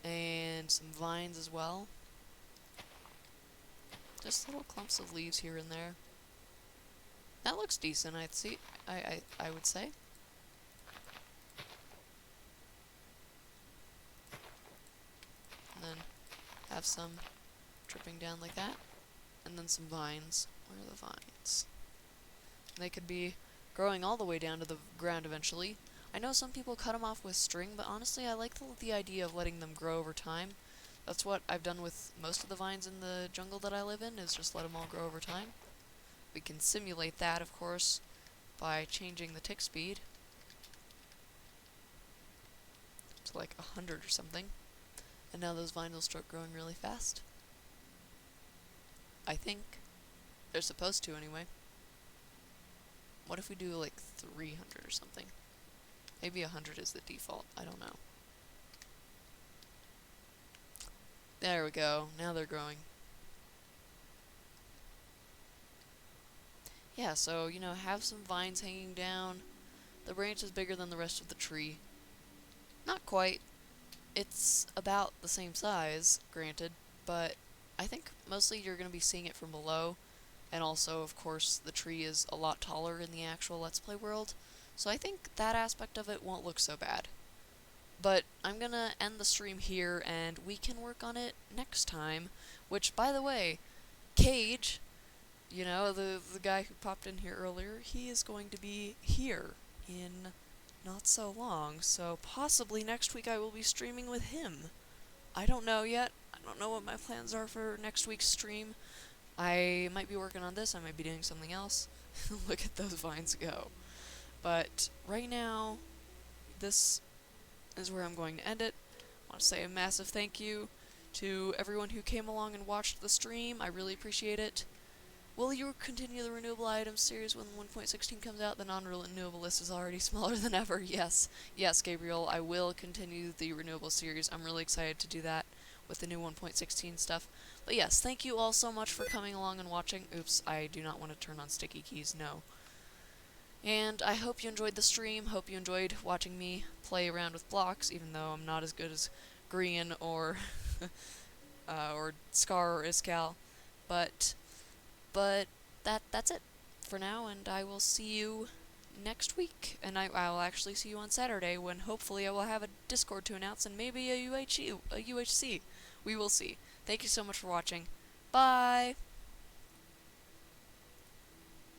And some vines as well. Just little clumps of leaves here and there. That looks decent, I would say. And then have some dripping down like that. And then some vines. Where are the vines? And they could be growing all the way down to the ground eventually. I know some people cut them off with string, but honestly I like the idea of letting them grow over time. That's what I've done with most of the vines in the jungle that I live in, is just let them all grow over time. We can simulate that, of course, by changing the tick speed to like 100 or something. And now those vines will start growing really fast. I think. They're supposed to, anyway. What if we do like 300 or something? Maybe 100 is the default. I don't know. There we go. Now they're growing. Yeah, so, you know, have some vines hanging down. The branch is bigger than the rest of the tree. Not quite. It's about the same size, granted, but I think mostly you're going to be seeing it from below. And also, of course, the tree is a lot taller in the actual Let's Play world. So I think that aspect of it won't look so bad. But I'm gonna end the stream here, and we can work on it next time. Which, by the way, Cage, you know, the guy who popped in here earlier, he is going to be here in not so long. So possibly next week I will be streaming with him. I don't know yet. I don't know what my plans are for next week's stream. I might be working on this, I might be doing something else. Look at those vines go. But right now, this is where I'm going to end it. I want to say a massive thank you to everyone who came along and watched the stream. I really appreciate it. Will you continue the renewable items series when 1.16 comes out? The non-renewable list is already smaller than ever. Yes, Gabriel, I will continue the renewable series. I'm really excited to do that with the new 1.16 stuff. But yes, thank you all so much for coming along and watching. Oops, I do not want to turn on sticky keys, no. And I hope you enjoyed the stream, hope you enjoyed watching me play around with blocks, even though I'm not as good as Green or or Scar or Iskal. But that's it for now, and I will see you next week. And I'll actually see you on Saturday, when hopefully I will have a Discord to announce, and maybe a UHC. We will see. Thank you so much for watching. Bye!